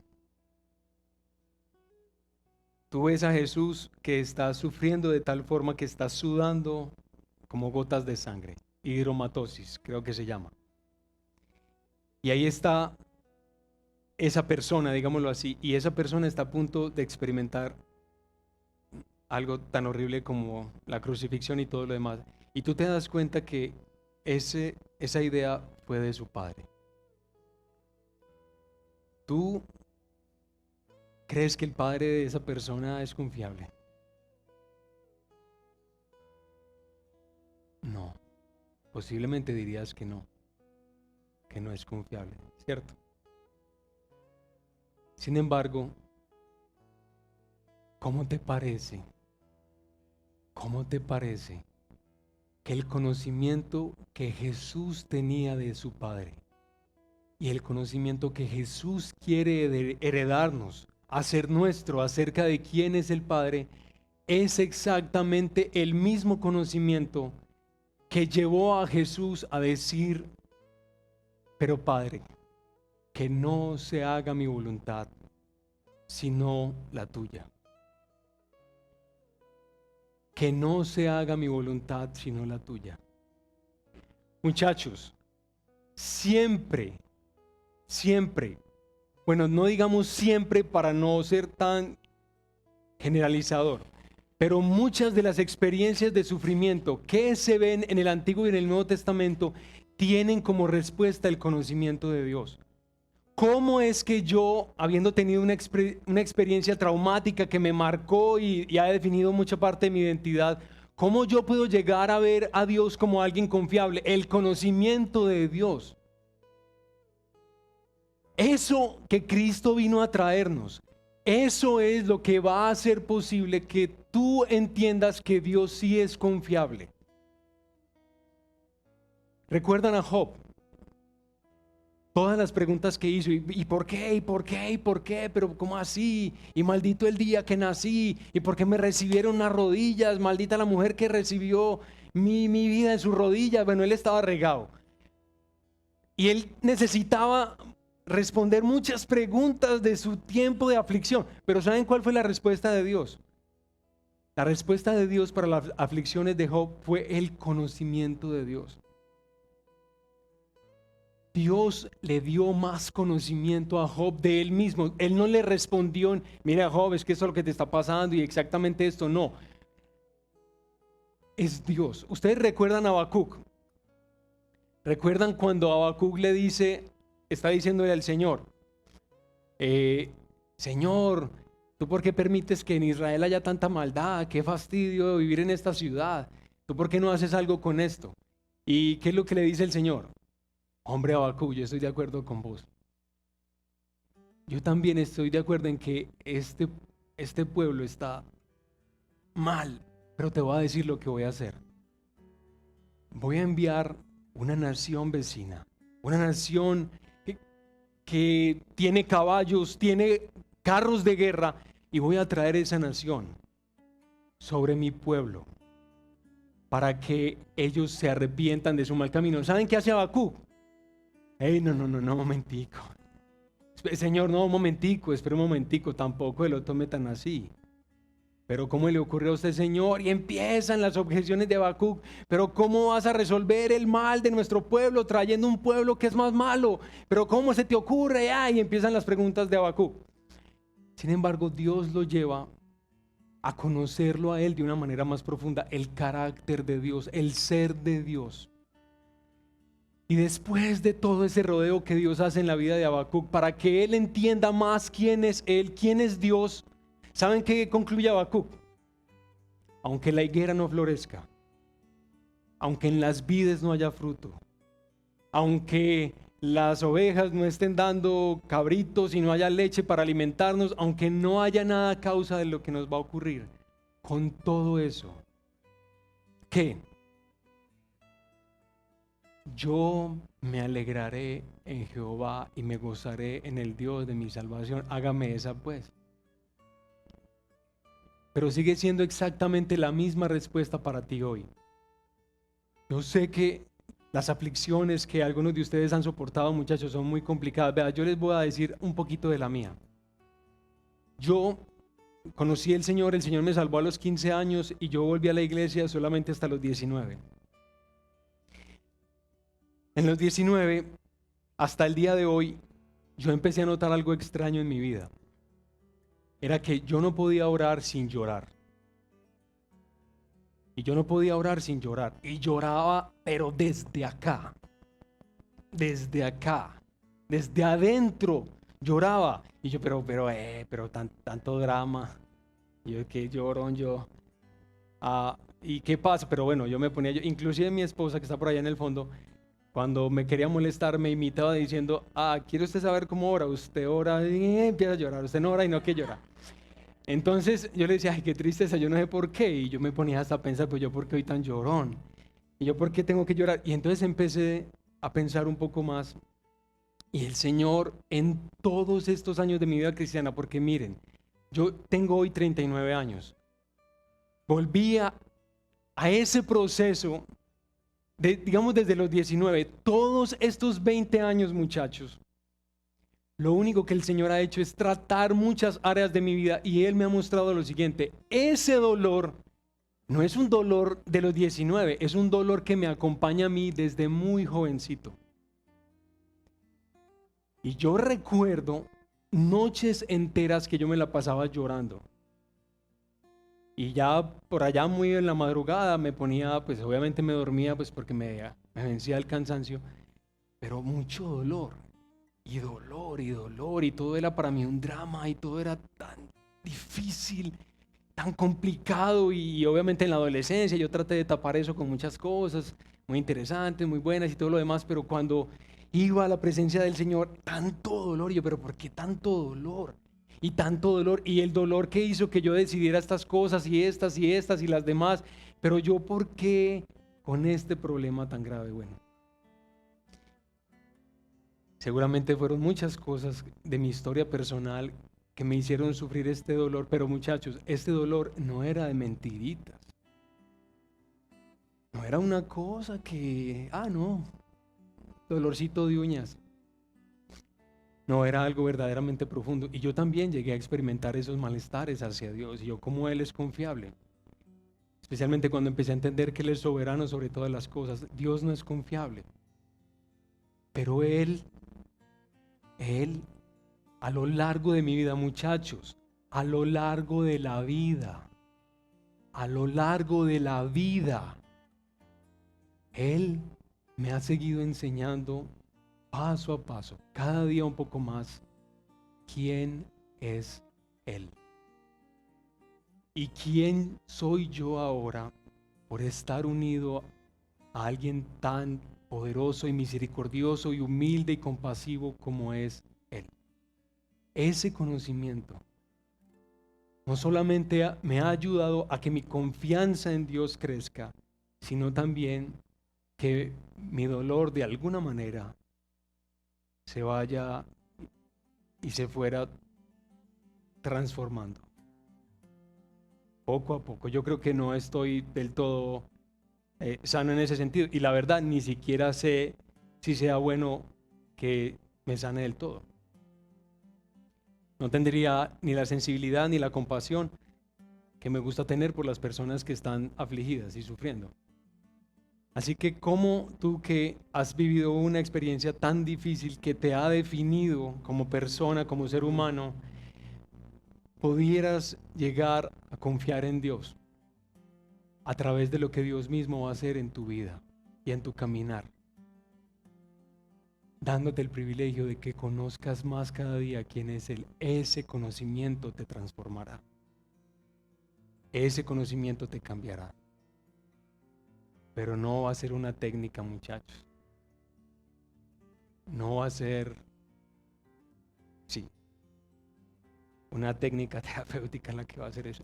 tú ves a Jesús que está sufriendo de tal forma que está sudando como gotas de sangre, hidromatosis, creo que se llama. Y ahí está esa persona, digámoslo así, y esa persona está a punto de experimentar algo tan horrible como la crucifixión y todo lo demás. Y tú te das cuenta que esa idea fue de su padre. ¿Tú crees que el padre de esa persona es confiable? No, posiblemente dirías que no es confiable, ¿cierto? Sin embargo, ¿cómo te parece? ¿Cómo te parece que el conocimiento que Jesús tenía de su Padre y el conocimiento que Jesús quiere heredarnos, hacer nuestro acerca de quién es el Padre, es exactamente el mismo conocimiento que llevó a Jesús a decir: pero Padre, que no se haga mi voluntad, sino la tuya? Que no se haga mi voluntad, sino la tuya. Muchachos, siempre, bueno, no digamos siempre para no ser tan generalizador, pero muchas de las experiencias de sufrimiento que se ven en el Antiguo y en el Nuevo Testamento tienen como respuesta el conocimiento de Dios. ¿Cómo es que yo, habiendo tenido una experiencia traumática que me marcó y ha definido mucha parte de mi identidad, cómo yo puedo llegar a ver a Dios como alguien confiable? El conocimiento de Dios. Eso que Cristo vino a traernos, eso es lo que va a hacer posible que tú entiendas que Dios sí es confiable. ¿Recuerdan a Job? Todas las preguntas que hizo, ¿y por qué? ¿Y por qué? ¿Y por qué? ¿Pero cómo así? Y maldito el día que nací, ¿y por qué me recibieron las rodillas? Maldita la mujer que recibió mi vida en sus rodillas. Bueno, él estaba regado. Y él necesitaba responder muchas preguntas de su tiempo de aflicción. Pero ¿saben cuál fue la respuesta de Dios? La respuesta de Dios para las aflicciones de Job fue el conocimiento de Dios. Dios le dio más conocimiento a Job de él mismo. Él no le respondió: mira, Job, es que eso es lo que te está pasando y exactamente esto. No, es Dios. Ustedes recuerdan a Habacuc. ¿Recuerdan cuando Habacuc le dice, está diciéndole al Señor: Señor, ¿tú por qué permites que en Israel haya tanta maldad? Qué fastidio vivir en esta ciudad. ¿Tú por qué no haces algo con esto? ¿Y qué es lo que le dice el Señor? Hombre, Habacuc, yo estoy de acuerdo con vos. Yo también estoy de acuerdo en que este pueblo está mal, pero te voy a decir lo que voy a hacer. Voy a enviar una nación vecina, una nación que tiene caballos, tiene carros de guerra, y voy a traer esa nación sobre mi pueblo para que ellos se arrepientan de su mal camino. ¿Saben qué hace Habacuc? No, momentico. Señor, no, momentico, espera un momentico, tampoco lo tome tan así. Pero ¿cómo le ocurrió a usted, Señor? Y empiezan las objeciones de Habacuc. Pero ¿cómo vas a resolver el mal de nuestro pueblo trayendo un pueblo que es más malo? Pero ¿cómo se te ocurre? Y empiezan las preguntas de Habacuc. Sin embargo, Dios lo lleva a conocerlo a él de una manera más profunda, el carácter de Dios, el ser de Dios. Y después de todo ese rodeo que Dios hace en la vida de Habacuc, para que él entienda más quién es él, quién es Dios, ¿saben qué concluye Habacuc? Aunque la higuera no florezca, aunque en las vides no haya fruto, aunque las ovejas no estén dando cabritos y no haya leche para alimentarnos, aunque no haya nada a causa de lo que nos va a ocurrir, con todo eso, ¿qué? Yo me alegraré en Jehová y me gozaré en el Dios de mi salvación. Hágame esa pues. Pero sigue siendo exactamente la misma respuesta para ti hoy. Yo sé que Las aflicciones que algunos de ustedes han soportado, muchachos, son muy complicadas. Vea, yo les voy a decir un poquito de la mía. Yo conocí al Señor, el Señor me salvó a los 15 años y yo volví a la iglesia solamente hasta los 19. En los 19, hasta el día de hoy, yo empecé a notar algo extraño en mi vida. Era que yo no podía orar sin llorar. Y yo no podía orar sin llorar. Y lloraba, pero desde acá. Desde adentro lloraba. Y yo, pero tanto drama. Y yo, qué llorón yo. ¿Y qué pasa? Pero bueno, yo me ponía, inclusive mi esposa que está por allá en el fondo, cuando me quería molestar me imitaba diciendo, ¿quiere usted saber cómo ora? Usted ora y empieza a llorar. Usted no ora y no que llora. Entonces yo le decía, ay, qué tristeza, yo no sé por qué. Y yo me ponía hasta a pensar, pues yo, ¿por qué hoy tan llorón? Y yo, ¿por qué tengo que llorar? Y entonces empecé a pensar un poco más. Y el Señor en todos estos años de mi vida cristiana, porque miren, yo tengo hoy 39 años. Volví a ese proceso, digamos desde los 19, todos estos 20 años, muchachos. Lo único que el Señor ha hecho es tratar muchas áreas de mi vida y Él me ha mostrado lo siguiente: ese dolor no es un dolor de los 19, es un dolor que me acompaña a mí desde muy jovencito. Y yo recuerdo noches enteras que yo me la pasaba llorando. Y ya por allá muy en la madrugada me ponía, pues obviamente me dormía, pues porque me vencía el cansancio, pero mucho dolor. Y dolor, y dolor, y todo era para mí un drama, y todo era tan difícil, tan complicado, y obviamente en la adolescencia yo traté de tapar eso con muchas cosas, muy interesantes, muy buenas y todo lo demás, pero cuando iba a la presencia del Señor, tanto dolor, y yo, pero ¿por qué tanto dolor? Y tanto dolor, y el dolor que hizo que yo decidiera estas cosas, y estas, y las demás, pero yo, ¿por qué con este problema tan grave? Bueno, seguramente fueron muchas cosas de mi historia personal que me hicieron sufrir este dolor, pero muchachos, este dolor no era de mentiritas. No era una cosa que, no, dolorcito de uñas. No, era algo verdaderamente profundo. Y yo también llegué a experimentar esos malestares hacia Dios. Y yo, como Él es confiable. Especialmente cuando empecé a entender que Él es soberano sobre todas las cosas. Dios no es confiable. Pero Él, a lo largo de mi vida, muchachos, a lo largo de la vida, Él me ha seguido enseñando paso a paso, cada día un poco más, quién es Él. ¿Y quién soy yo ahora por estar unido a alguien tan poderoso y misericordioso y humilde y compasivo como es Él? Ese conocimiento no solamente me ha ayudado a que mi confianza en Dios crezca, sino también que mi dolor de alguna manera se vaya y se fuera transformando. Poco a poco. Yo creo que no estoy del todo sano en ese sentido. Y la verdad, ni siquiera sé si sea bueno que me sane del todo. No tendría ni la sensibilidad ni la compasión que me gusta tener por las personas que están afligidas y sufriendo. Así que ¿cómo tú, que has vivido una experiencia tan difícil que te ha definido como persona, como ser humano, pudieras llegar a confiar en Dios a través de lo que Dios mismo va a hacer en tu vida y en tu caminar, dándote el privilegio de que conozcas más cada día quién es Él? Ese conocimiento te transformará. Ese conocimiento te cambiará. Pero no va a ser una técnica, muchachos. No va a ser, una técnica terapéutica en la que va a hacer eso.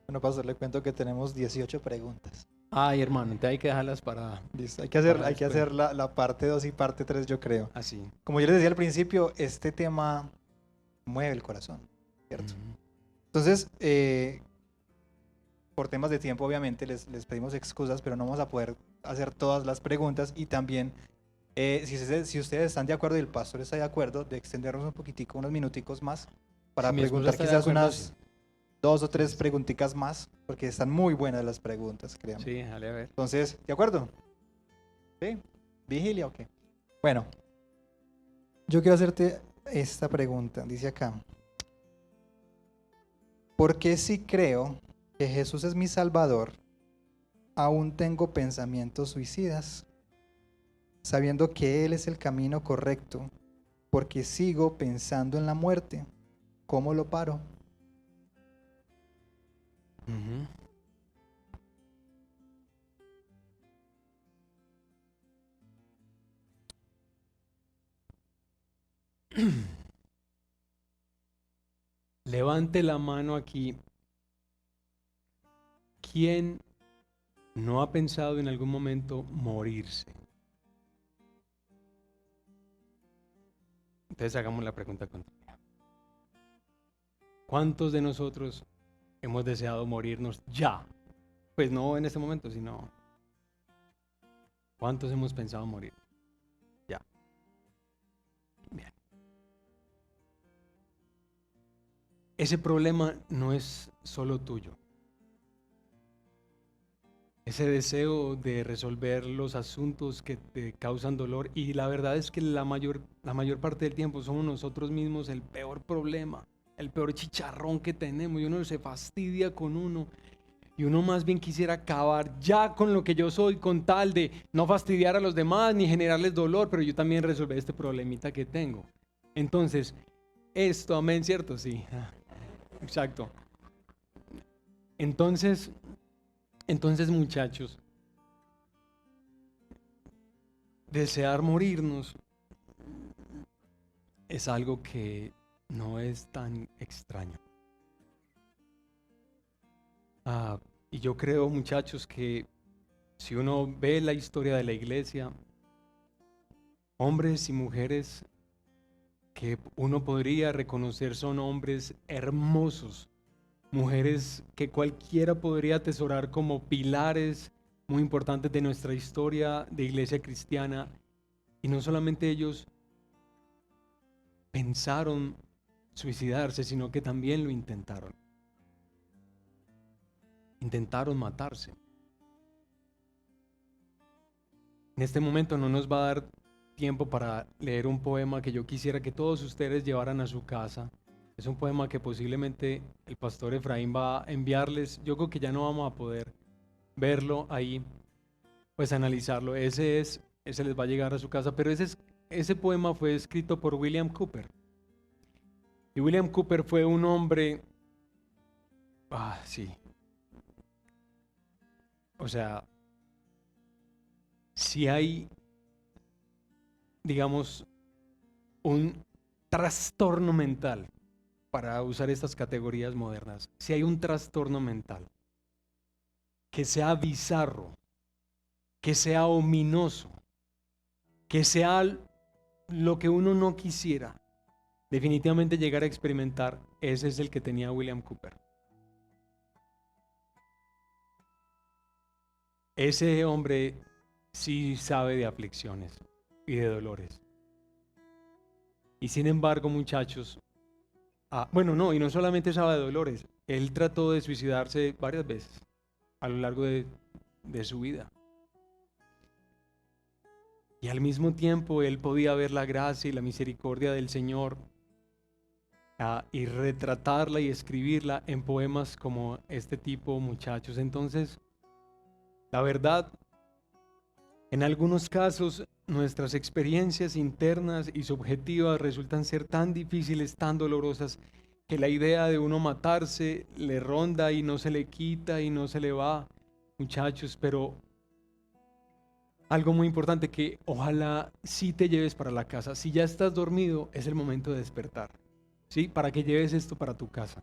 Bueno, pastor, le cuento que tenemos 18 preguntas. Ay, hermano, entonces hay que dejarlas para... Listo, hay que hacer la parte 2 y parte 3, yo creo. Así. Como yo les decía al principio, este tema mueve el corazón, ¿cierto? Entonces, por temas de tiempo obviamente les pedimos excusas, pero no vamos a poder hacer todas las preguntas. Y también, si ustedes están de acuerdo y el pastor está de acuerdo, de extendernos un poquitico, unos minuticos más, para Si mi esposa preguntar está de quizás acuerdo, unas 2 o 3 sí. preguntitas más, porque están muy buenas las preguntas, créanme. Sí, dale a ver. Entonces, ¿de acuerdo? ¿Sí? ¿Vigilia o qué? Bueno, yo quiero hacerte esta pregunta. Dice acá: ¿por qué si creo que Jesús es mi Salvador, aún tengo pensamientos suicidas, sabiendo que Él es el camino correcto? Porque sigo pensando en la muerte. ¿Cómo lo paro? Ujú. Levante la mano aquí. ¿Quién no ha pensado en algún momento morirse? Entonces hagamos la pregunta contraria. ¿Cuántos de nosotros hemos deseado morirnos ya? Pues no en este momento, sino ¿cuántos hemos pensado morir? Ya. Bien. Ese problema no es solo tuyo. Ese deseo de resolver los asuntos que te causan dolor, y la verdad es que la mayor parte del tiempo somos nosotros mismos el peor problema, el peor chicharrón que tenemos, y uno se fastidia con uno, y uno más bien quisiera acabar ya con lo que yo soy, con tal de no fastidiar a los demás ni generarles dolor, pero yo también resolver este problemita que tengo. Entonces, esto, amén, ¿cierto? Sí, exacto. Entonces muchachos, desear morirnos es algo que no es tan extraño. Y yo creo, muchachos, que si uno ve la historia de la iglesia, hombres y mujeres que uno podría reconocer son hombres hermosos, mujeres que cualquiera podría atesorar como pilares muy importantes de nuestra historia de iglesia cristiana, y no solamente ellos pensaron suicidarse, sino que también lo intentaron. Intentaron matarse. En este momento no nos va a dar tiempo para leer un poema que yo quisiera que todos ustedes llevaran a su casa. Es un poema que posiblemente el pastor Efraín va a enviarles. Yo creo que ya no vamos a poder verlo ahí, pues analizarlo. Ese les va a llegar a su casa, pero ese poema fue escrito por William Cooper. Y William Cooper fue un hombre, sí. O sea, si hay, digamos, un trastorno mental, para usar estas categorías modernas, si hay un trastorno mental que sea bizarro, que sea ominoso, que sea lo que uno no quisiera definitivamente llegar a experimentar, ese es el que tenía William Cooper. Ese hombre sí sabe de aflicciones y de dolores. Y sin embargo, muchachos, bueno, no, y no solamente sabe de dolores, él trató de suicidarse varias veces a lo largo de su vida. Y al mismo tiempo él podía ver la gracia y la misericordia del Señor, y retratarla y escribirla en poemas como este tipo, muchachos. Entonces, la verdad, en algunos casos nuestras experiencias internas y subjetivas resultan ser tan difíciles, tan dolorosas, que la idea de uno matarse le ronda y no se le quita y no se le va, muchachos. Pero algo muy importante que ojalá sí te lleves para la casa. Si ya estás dormido, es el momento de despertar, ¿sí? Para que lleves esto para tu casa.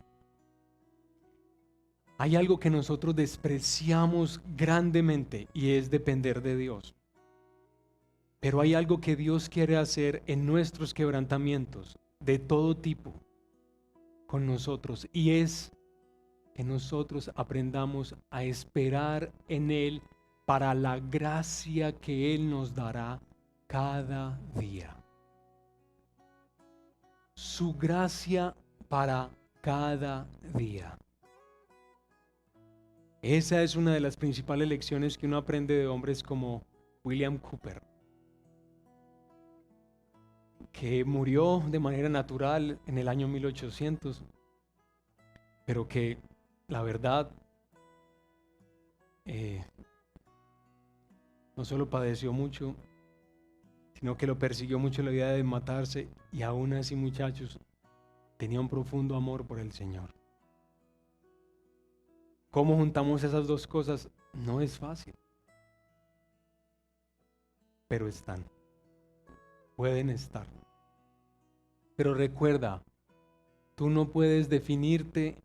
Hay algo que nosotros despreciamos grandemente y es depender de Dios. Pero hay algo que Dios quiere hacer en nuestros quebrantamientos de todo tipo con nosotros, y es que nosotros aprendamos a esperar en Él para la gracia que Él nos dará cada día. Su gracia para cada día. Esa es una de las principales lecciones que uno aprende de hombres como William Cooper, que murió de manera natural en el año 1800, pero que la verdad no solo padeció mucho, sino que lo persiguió mucho la idea de matarse, y aún así, muchachos, tenía un profundo amor por el Señor. ¿Cómo juntamos esas dos cosas? No es fácil, pero están, pueden estar. Pero recuerda, tú no puedes definirte,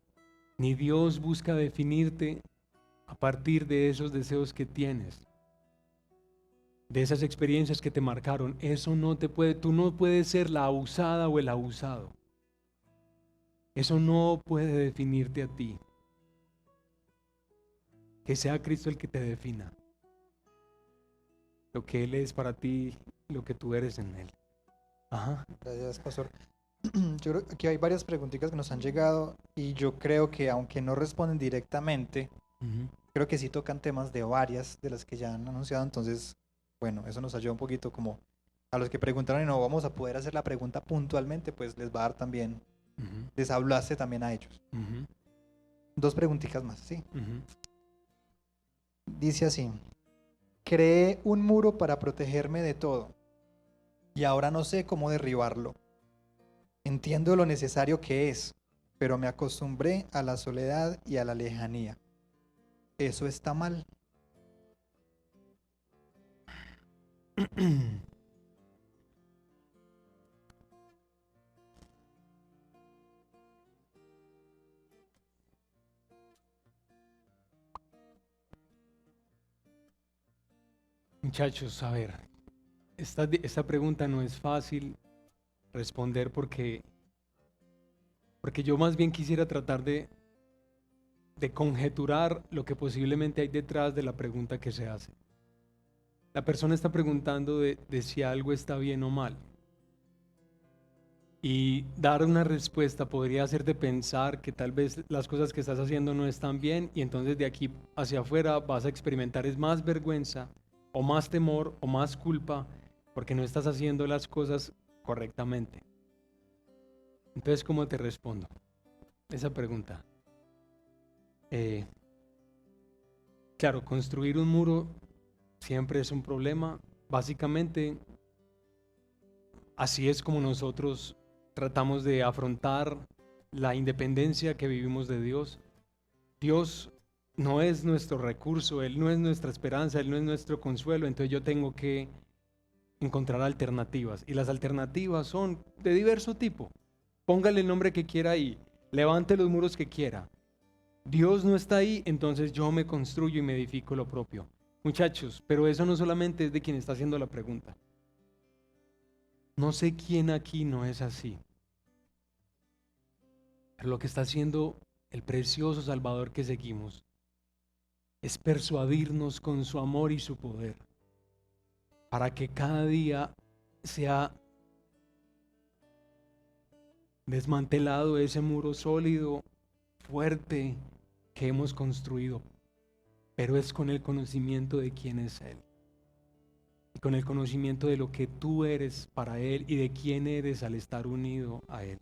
ni Dios busca definirte a partir de esos deseos que tienes, de esas experiencias que te marcaron. Eso no te puede, tú no puedes ser la abusada o el abusado. Eso no puede definirte a ti. Que sea Cristo el que te defina. Lo que Él es para ti, lo que tú eres en Él. Ajá. Gracias, pastor. Yo creo que hay varias preguntitas que nos han llegado y yo creo que aunque no responden directamente, creo que sí tocan temas de varias de las que ya han anunciado. Entonces, bueno, eso nos ayuda un poquito como a los que preguntaron y no vamos a poder hacer la pregunta puntualmente, pues les va a dar también, les hablaste también a ellos. Dos preguntitas más, ¿sí? Dice así: creé un muro para protegerme de todo y ahora no sé cómo derribarlo. Entiendo lo necesario que es, pero me acostumbré a la soledad y a la lejanía. ¿Eso está mal? Muchachos, a ver, esta pregunta no es fácil responder porque yo más bien quisiera tratar de conjeturar lo que posiblemente hay detrás de la pregunta que se hace. La persona está preguntando de si algo está bien o mal. Y dar una respuesta podría hacerte pensar que tal vez las cosas que estás haciendo no están bien, y entonces de aquí hacia afuera vas a experimentar es más vergüenza o más temor o más culpa porque no estás haciendo las cosas correctamente. Entonces, ¿cómo te respondo esa pregunta? Claro, construir un muro siempre es un problema. Básicamente, así es como nosotros tratamos de afrontar la independencia que vivimos de Dios. Dios no es nuestro recurso, Él no es nuestra esperanza, Él no es nuestro consuelo. Entonces yo tengo que encontrar alternativas, y las alternativas son de diverso tipo. Póngale el nombre que quiera ahí, levante los muros que quiera. Dios no está ahí, entonces yo me construyo y me edifico lo propio. Muchachos, pero eso no solamente es de quien está haciendo la pregunta. No sé quién aquí no es así. Pero lo que está haciendo el precioso Salvador que seguimos es persuadirnos con su amor y su poder para que cada día sea desmantelado ese muro sólido, fuerte que hemos construido, pero es con el conocimiento de quién es Él, y con el conocimiento de lo que tú eres para Él y de quién eres al estar unido a Él.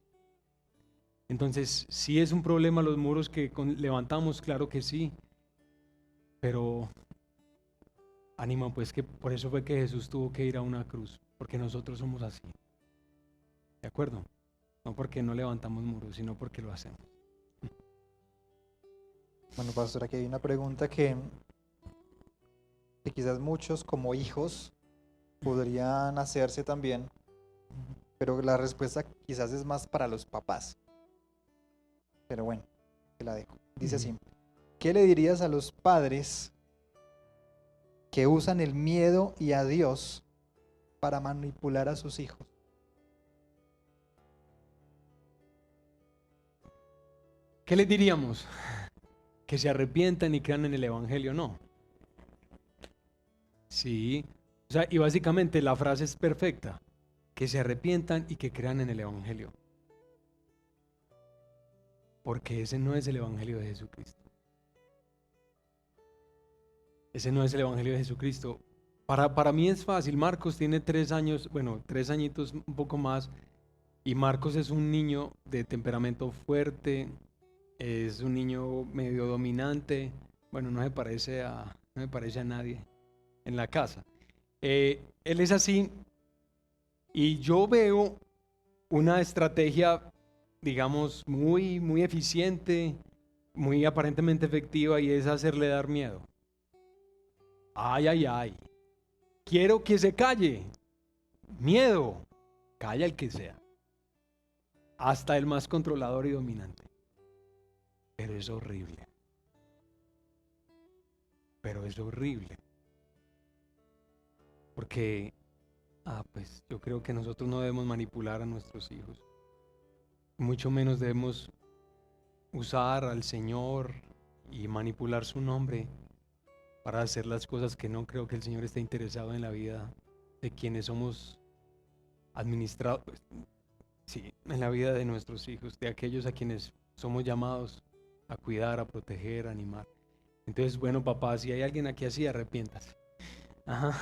Entonces, si es un problema los muros que levantamos, claro que sí, pero ánimo, pues, que por eso fue que Jesús tuvo que ir a una cruz, porque nosotros somos así, ¿de acuerdo? No porque no levantamos muros, sino porque lo hacemos. Bueno, pastor, aquí hay una pregunta que quizás muchos como hijos podrían hacerse también, pero la respuesta quizás es más para los papás. Pero bueno, te la dejo. Dice así: ¿qué le dirías a los padres que usan el miedo y a Dios para manipular a sus hijos? ¿Qué les diríamos? que se arrepientan y crean en el Evangelio, no. Sí, o sea, y básicamente la frase es perfecta, que se arrepientan y que crean en el Evangelio. Porque ese no es el Evangelio de Jesucristo. Ese no es el Evangelio de Jesucristo. Para mí es fácil. Marcos tiene 3 años, bueno, 3 añitos, un poco más. Y Marcos es un niño de temperamento fuerte, es un niño medio dominante. Bueno, no me parece a nadie en la casa. Él es así y yo veo una estrategia, digamos, muy eficiente, muy aparentemente efectiva, y es hacerle dar miedo. Ay, ay, ay. Quiero que se calle. Miedo. Calla el que sea. Hasta el más controlador y dominante. Pero es horrible. Pero es horrible. Porque, pues yo creo que nosotros no debemos manipular a nuestros hijos. Mucho menos debemos usar al Señor y manipular su nombre para hacer las cosas que no creo que el Señor esté interesado en la vida de quienes somos administrados, sí, en la vida de nuestros hijos, de aquellos a quienes somos llamados a cuidar, a proteger, a animar. Entonces, bueno, papá, si hay alguien aquí así, arrepiéntase. Ajá.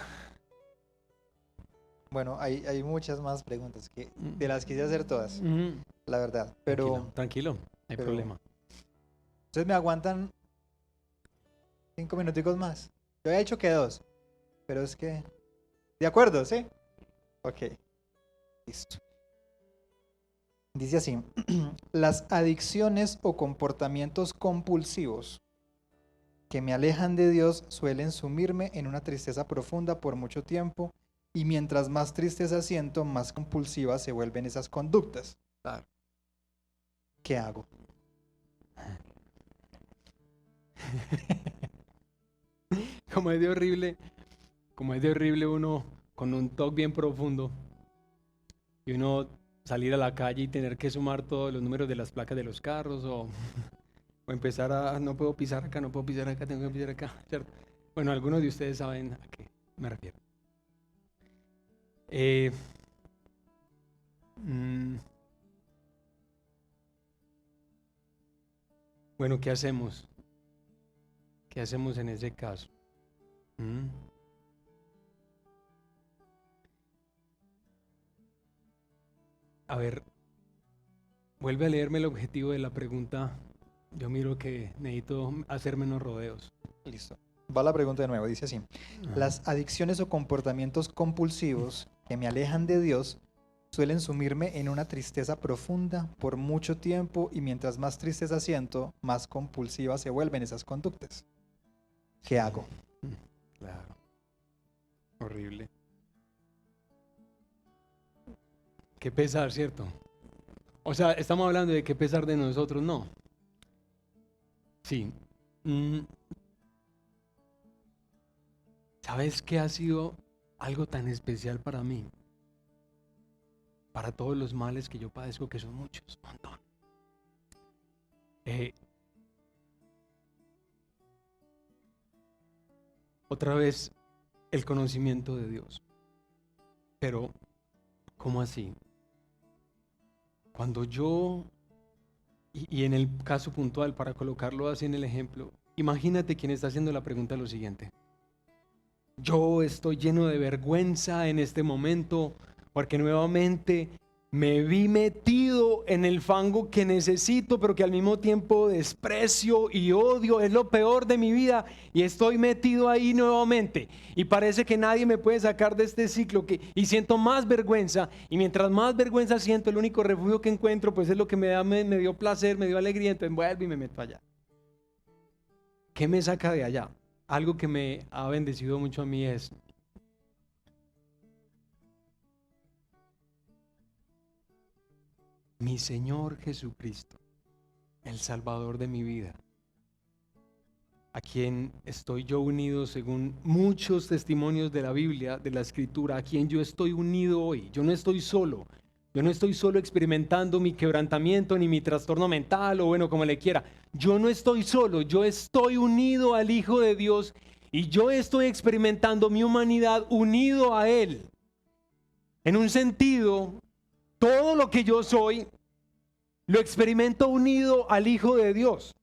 Bueno, hay muchas más preguntas que te las quise hacer todas, Ujú. la verdad. Pero Tranquilo, no hay pero- problema. entonces me aguantan 5 minuticos más. Yo había dicho que 2, pero es que... ¿De acuerdo? ¿Sí? Ok. Listo. Dice así, las adicciones o comportamientos compulsivos que me alejan de Dios suelen sumirme en una tristeza profunda por mucho tiempo, y mientras más tristeza siento, más compulsivas se vuelven esas conductas. Claro. ¿Qué hago? Como es de horrible uno con un talk bien profundo y uno salir a la calle y tener que sumar todos los números de las placas de los carros, o empezar no puedo pisar acá, no puedo pisar acá, tengo que pisar acá, ¿cierto? Bueno, algunos de ustedes saben a qué me refiero. Eh, mm, bueno, ¿qué hacemos? ¿Qué hacemos en ese caso? ¿Mm? A ver, vuelve a leerme el objetivo de la pregunta. Yo miro que necesito hacer menos rodeos. Listo. Va la pregunta de nuevo, dice así. Ajá. Las adicciones o comportamientos compulsivos que me alejan de Dios suelen sumirme en una tristeza profunda por mucho tiempo, y mientras más tristeza siento, más compulsivas se vuelven esas conductas. ¿Qué hago? Claro. Horrible. Qué pesar, ¿cierto? O sea, estamos hablando de qué pesar de nosotros, no. Sí. ¿Sabes qué ha sido algo tan especial para mí? Para todos los males que yo padezco, que son muchos, un montón. Otra vez, el conocimiento de Dios. Pero, ¿cómo así? Cuando yo, y en el caso puntual, para colocarlo así en el ejemplo, imagínate quien está haciendo la pregunta lo siguiente. Yo estoy lleno de vergüenza en este momento porque nuevamente me vi metido en el fango que necesito, pero que al mismo tiempo desprecio y odio. Es lo peor de mi vida y estoy metido ahí nuevamente. Y parece que nadie me puede sacar de este ciclo, y siento más vergüenza. Y mientras más vergüenza siento, el único refugio que encuentro pues es lo que me dio placer, me dio alegría. Entonces vuelvo y me meto allá. ¿Qué me saca de allá? Algo que me ha bendecido mucho a mí es mi Señor Jesucristo, el Salvador de mi vida, a quien estoy yo unido según muchos testimonios de la Biblia, de la Escritura, a quien yo estoy unido hoy. Yo no estoy solo, Yo no estoy solo experimentando mi quebrantamiento ni mi trastorno mental o bueno, como le quiera. Yo no estoy solo, yo estoy unido al Hijo de Dios y yo estoy experimentando mi humanidad unido a Él. En un sentido, todo lo que yo soy lo experimento unido al Hijo de Dios.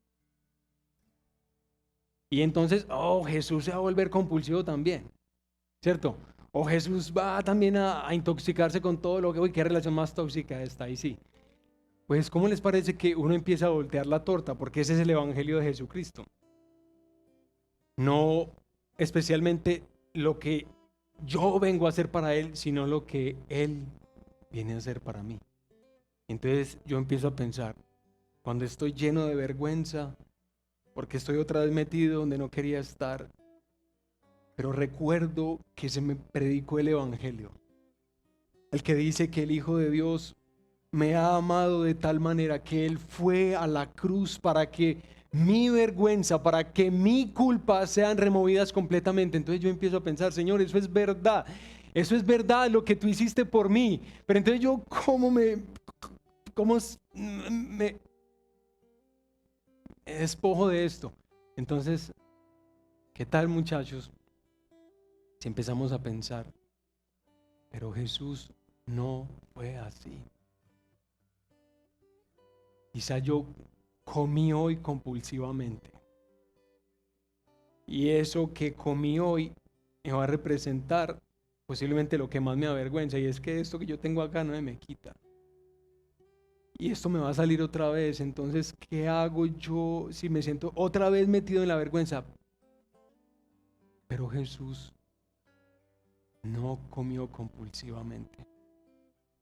Y entonces, Jesús se va a volver compulsivo también, ¿cierto? O Jesús va también a intoxicarse con todo lo que... Uy, qué relación más tóxica está ahí, sí. Pues, ¿cómo les parece que uno empieza a voltear la torta? Porque ese es el evangelio de Jesucristo. No especialmente lo que yo vengo a hacer para Él, sino lo que Él viene a hacer para mí. Entonces yo empiezo a pensar, cuando estoy lleno de vergüenza, porque estoy otra vez metido donde no quería estar, pero recuerdo que se me predicó el evangelio, el que dice que el Hijo de Dios me ha amado de tal manera que Él fue a la cruz para que mi vergüenza, para que mi culpa sean removidas completamente. Entonces yo empiezo a pensar, Señor, eso es verdad lo que tú hiciste por mí, pero entonces yo cómo me despojo de esto. Entonces, ¿qué tal, muchachos? Si empezamos a pensar, pero Jesús no fue así. Quizá yo comí hoy compulsivamente. Y eso que comí hoy me va a representar posiblemente lo que más me avergüenza. Y es que esto que yo tengo acá no me quita. Y esto me va a salir otra vez. Entonces, ¿qué hago yo si me siento otra vez metido en la vergüenza? Pero Jesús no comió compulsivamente.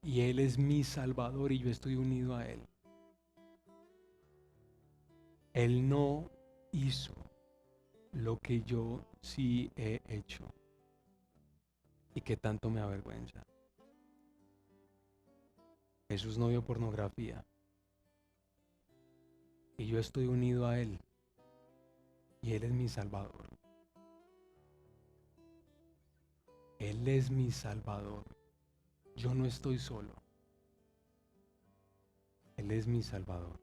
Y Él es mi Salvador y yo estoy unido a Él. Él no hizo lo que yo sí he hecho y que tanto me avergüenza. Jesús no vio pornografía y yo estoy unido a Él y Él es mi Salvador. Él es mi Salvador. Yo no estoy solo. Él es mi Salvador.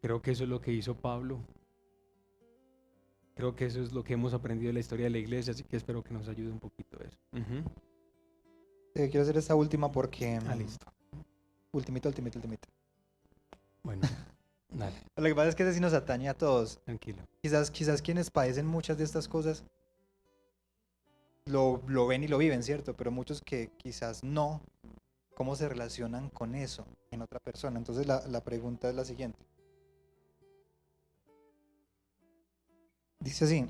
Creo que eso es lo que hizo Pablo. Creo que eso es lo que hemos aprendido de la historia de la iglesia, así que espero que nos ayude un poquito eso. Quiero hacer esta última porque... Listo. Ultimito. Bueno, dale, Lo que pasa es que ese sí nos atañe a todos. tranquilo. Quizás quienes padecen muchas de estas cosas lo ven y lo viven, ¿cierto? Pero muchos que quizás no, ¿cómo se relacionan con eso en otra persona? Entonces la pregunta es la siguiente. Dice así,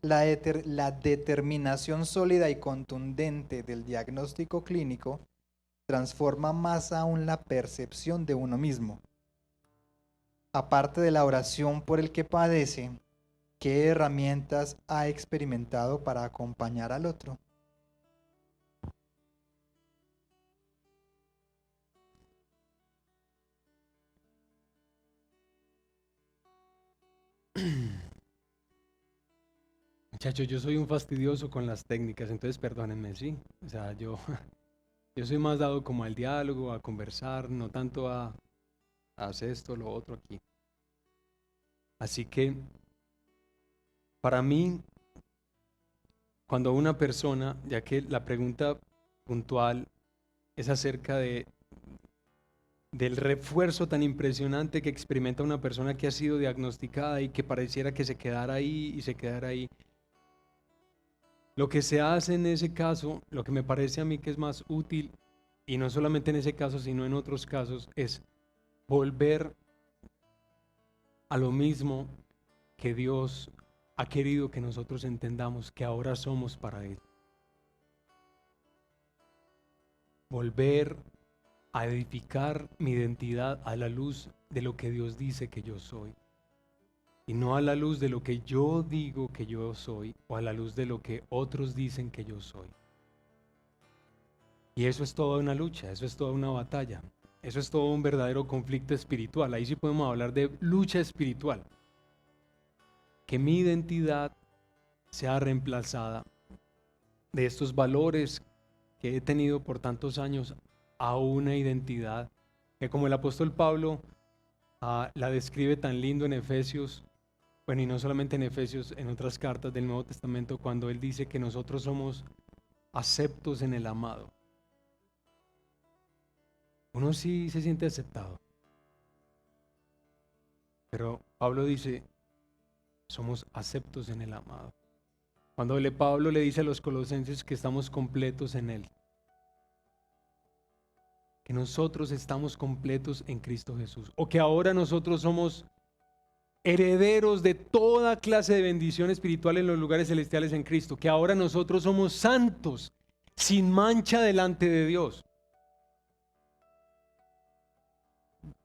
la determinación sólida y contundente del diagnóstico clínico transforma más aún la percepción de uno mismo. Aparte de la oración por el que padece, ¿qué herramientas ha experimentado para acompañar al otro? Muchachos, yo soy un fastidioso con las técnicas, entonces perdónenme, ¿sí? O sea, yo soy más dado como al diálogo, a conversar, no tanto a hacer esto, lo otro aquí. Así que, para mí, cuando una persona, ya que la pregunta puntual es acerca del refuerzo tan impresionante que experimenta una persona que ha sido diagnosticada y que pareciera que se quedara ahí y se quedara ahí. Lo que se hace en ese caso, lo que me parece a mí que es más útil, y no solamente en ese caso, sino en otros casos, es volver a lo mismo que Dios ha querido que nosotros entendamos que ahora somos para Él. Volver a edificar mi identidad a la luz de lo que Dios dice que yo soy. Y no a la luz de lo que yo digo que yo soy o a la luz de lo que otros dicen que yo soy. Y eso es toda una lucha, eso es toda una batalla, eso es todo un verdadero conflicto espiritual. Ahí sí podemos hablar de lucha espiritual. Que mi identidad sea reemplazada de estos valores que he tenido por tantos años a una identidad que, como el apóstol Pablo la describe tan lindo en Efesios, bueno, y no solamente en Efesios, en otras cartas del Nuevo Testamento, cuando él dice que nosotros somos aceptos en el amado. Uno sí se siente aceptado, pero Pablo dice, somos aceptos en el amado. Cuando Pablo le dice a los colosenses que estamos completos en él, que nosotros estamos completos en Cristo Jesús, o que ahora nosotros somos herederos de toda clase de bendición espiritual en los lugares celestiales en Cristo, que ahora nosotros somos santos, sin mancha delante de Dios.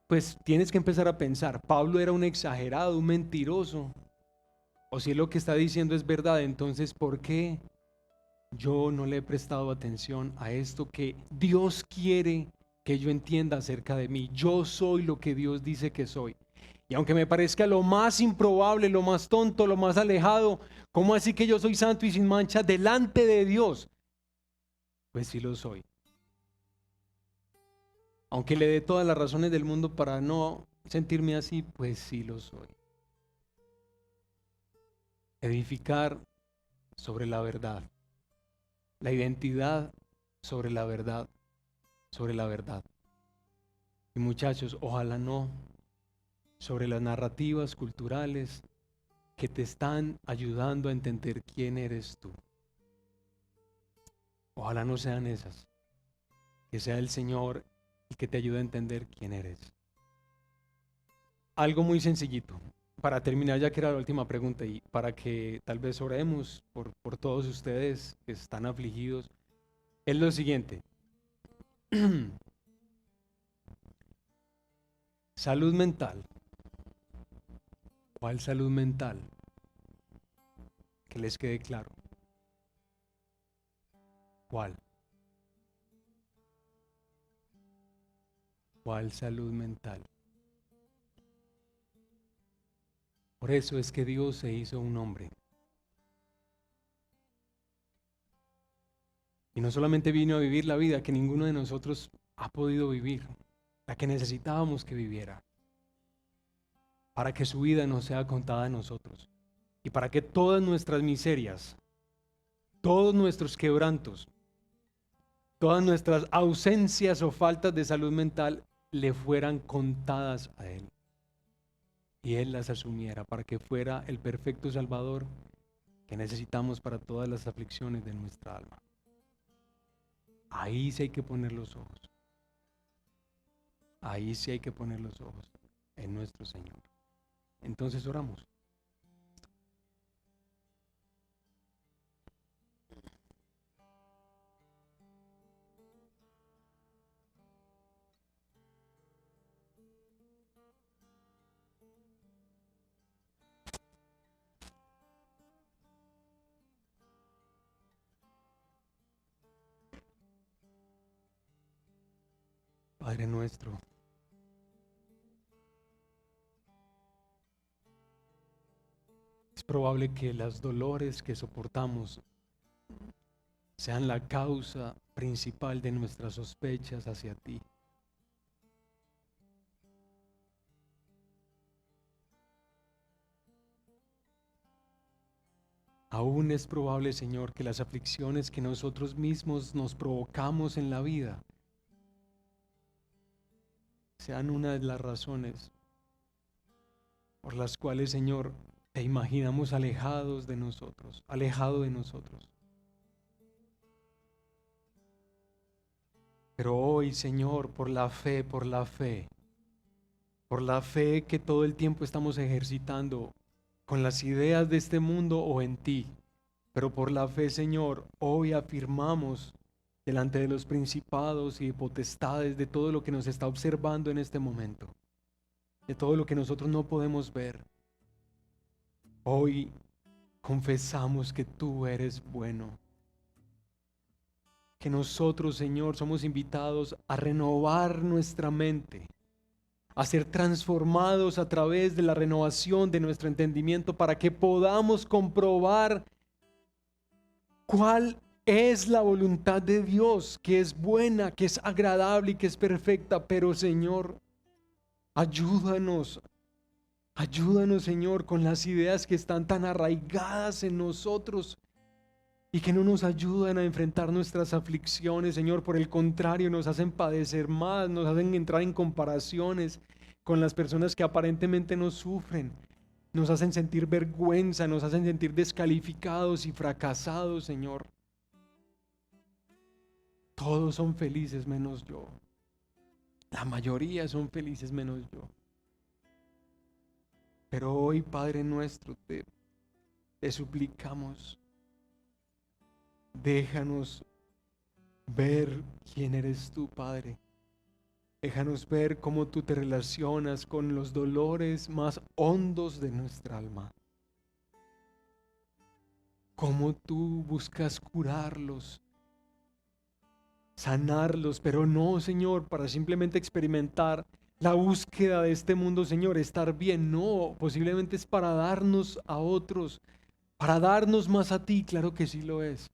Pues tienes que empezar a pensar, Pablo era un exagerado, un mentiroso, o si lo que está diciendo es verdad, entonces ¿por qué yo no le he prestado atención a esto que Dios quiere que yo entienda acerca de mí? Yo soy lo que Dios dice que soy. Y aunque me parezca lo más improbable, lo más tonto, lo más alejado, ¿cómo así que yo soy santo y sin mancha delante de Dios? Pues sí lo soy. Aunque le dé todas las razones del mundo para no sentirme así, pues sí lo soy. Edificar sobre la verdad. La identidad sobre la verdad. Sobre la verdad. Y muchachos, ojalá no sobre las narrativas culturales que te están ayudando a entender quién eres tú. Ojalá no sean esas. Que sea el Señor el que te ayude a entender quién eres. Algo muy sencillito. Para terminar, ya que era la última pregunta y para que tal vez oremos por todos ustedes que están afligidos, es lo siguiente. Salud mental. ¿Cuál salud mental? Que les quede claro. ¿Cuál? ¿Cuál salud mental? Por eso es que Dios se hizo un hombre. Y no solamente vino a vivir la vida que ninguno de nosotros ha podido vivir, la que necesitábamos que viviera, para que su vida no sea contada a nosotros y para que todas nuestras miserias, todos nuestros quebrantos, todas nuestras ausencias o faltas de salud mental le fueran contadas a Él y Él las asumiera para que fuera el perfecto Salvador que necesitamos para todas las aflicciones de nuestra alma. Ahí sí hay que poner los ojos. Ahí sí hay que poner los ojos en nuestro Señor. Entonces oramos. Padre nuestro, es probable que los dolores que soportamos sean la causa principal de nuestras sospechas hacia ti. Aún es probable, Señor, que las aflicciones que nosotros mismos nos provocamos en la vida sean una de las razones por las cuales, Señor, te imaginamos alejados de nosotros, alejado de nosotros. Pero hoy, Señor, por la fe que todo el tiempo estamos ejercitando con las ideas de este mundo o en ti, pero por la fe, Señor, hoy afirmamos delante de los principados y potestades de todo lo que nos está observando en este momento, de todo lo que nosotros no podemos ver. Hoy confesamos que tú eres bueno, que nosotros, Señor, somos invitados a renovar nuestra mente, a ser transformados a través de la renovación de nuestro entendimiento para que podamos comprobar cuál Es la voluntad de Dios, que es buena, que es agradable y que es perfecta. Pero Señor, ayúdanos, ayúdanos Señor con las ideas que están tan arraigadas en nosotros y que no nos ayudan a enfrentar nuestras aflicciones, Señor. Por el contrario, nos hacen padecer más, nos hacen entrar en comparaciones con las personas que aparentemente no sufren. Nos hacen sentir vergüenza, nos hacen sentir descalificados y fracasados, Señor. Todos son felices menos yo. La mayoría son felices menos yo. Pero hoy, Padre nuestro, te suplicamos, déjanos ver quién eres tú, Padre. Déjanos ver cómo tú te relacionas con los dolores más hondos de nuestra alma. Cómo tú buscas curarlos, sanarlos, pero no, Señor, para simplemente experimentar la búsqueda de este mundo, Señor, estar bien. No, posiblemente es para darnos a otros, para darnos más a ti, claro que sí lo es.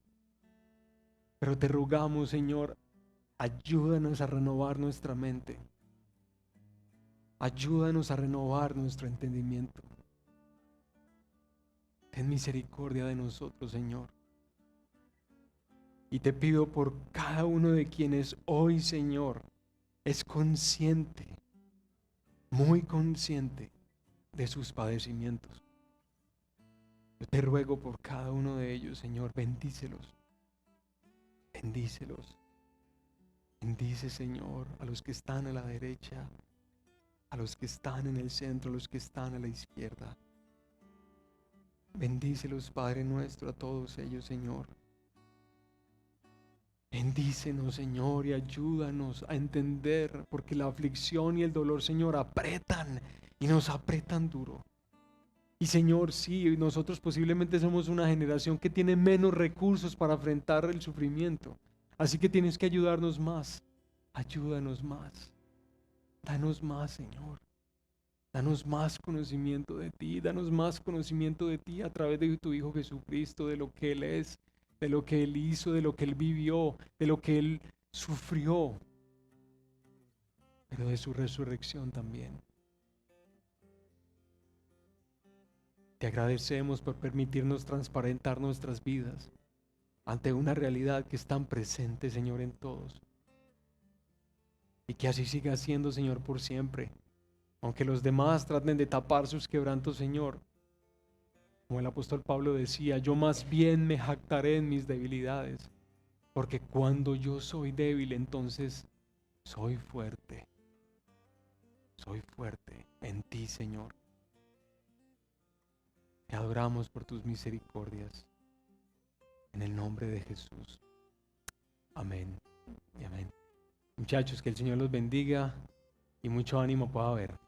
Pero te rogamos, Señor, ayúdanos a renovar nuestra mente. Ayúdanos a renovar nuestro entendimiento. Ten misericordia de nosotros, Señor. Y te pido por cada uno de quienes hoy, Señor, es consciente, muy consciente de sus padecimientos. Yo te ruego por cada uno de ellos, Señor, bendícelos. Bendícelos. Bendice, Señor, a los que están a la derecha, a los que están en el centro, a los que están a la izquierda. Bendícelos, Padre nuestro, a todos ellos, Señor. Bendícenos, Señor, y ayúdanos a entender, porque la aflicción y el dolor, Señor, apretan y nos apretan duro. Y Señor, sí, nosotros posiblemente somos una generación que tiene menos recursos para enfrentar el sufrimiento. Así que tienes que ayudarnos más. Ayúdanos más. Danos más, Señor. Danos más conocimiento de ti. Danos más conocimiento de ti a través de tu Hijo Jesucristo, de lo que Él es, de lo que Él hizo, de lo que Él vivió, de lo que Él sufrió, pero de su resurrección también. Te agradecemos por permitirnos transparentar nuestras vidas ante una realidad que es tan presente, Señor, en todos. Y que así siga siendo, Señor, por siempre. Aunque los demás traten de tapar sus quebrantos, Señor. Como el apóstol Pablo decía, yo más bien me jactaré en mis debilidades, porque cuando yo soy débil, entonces soy fuerte. Soy fuerte en ti, Señor. Te adoramos por tus misericordias. En el nombre de Jesús. Amén y amén. Muchachos, que el Señor los bendiga y mucho ánimo pueda haber.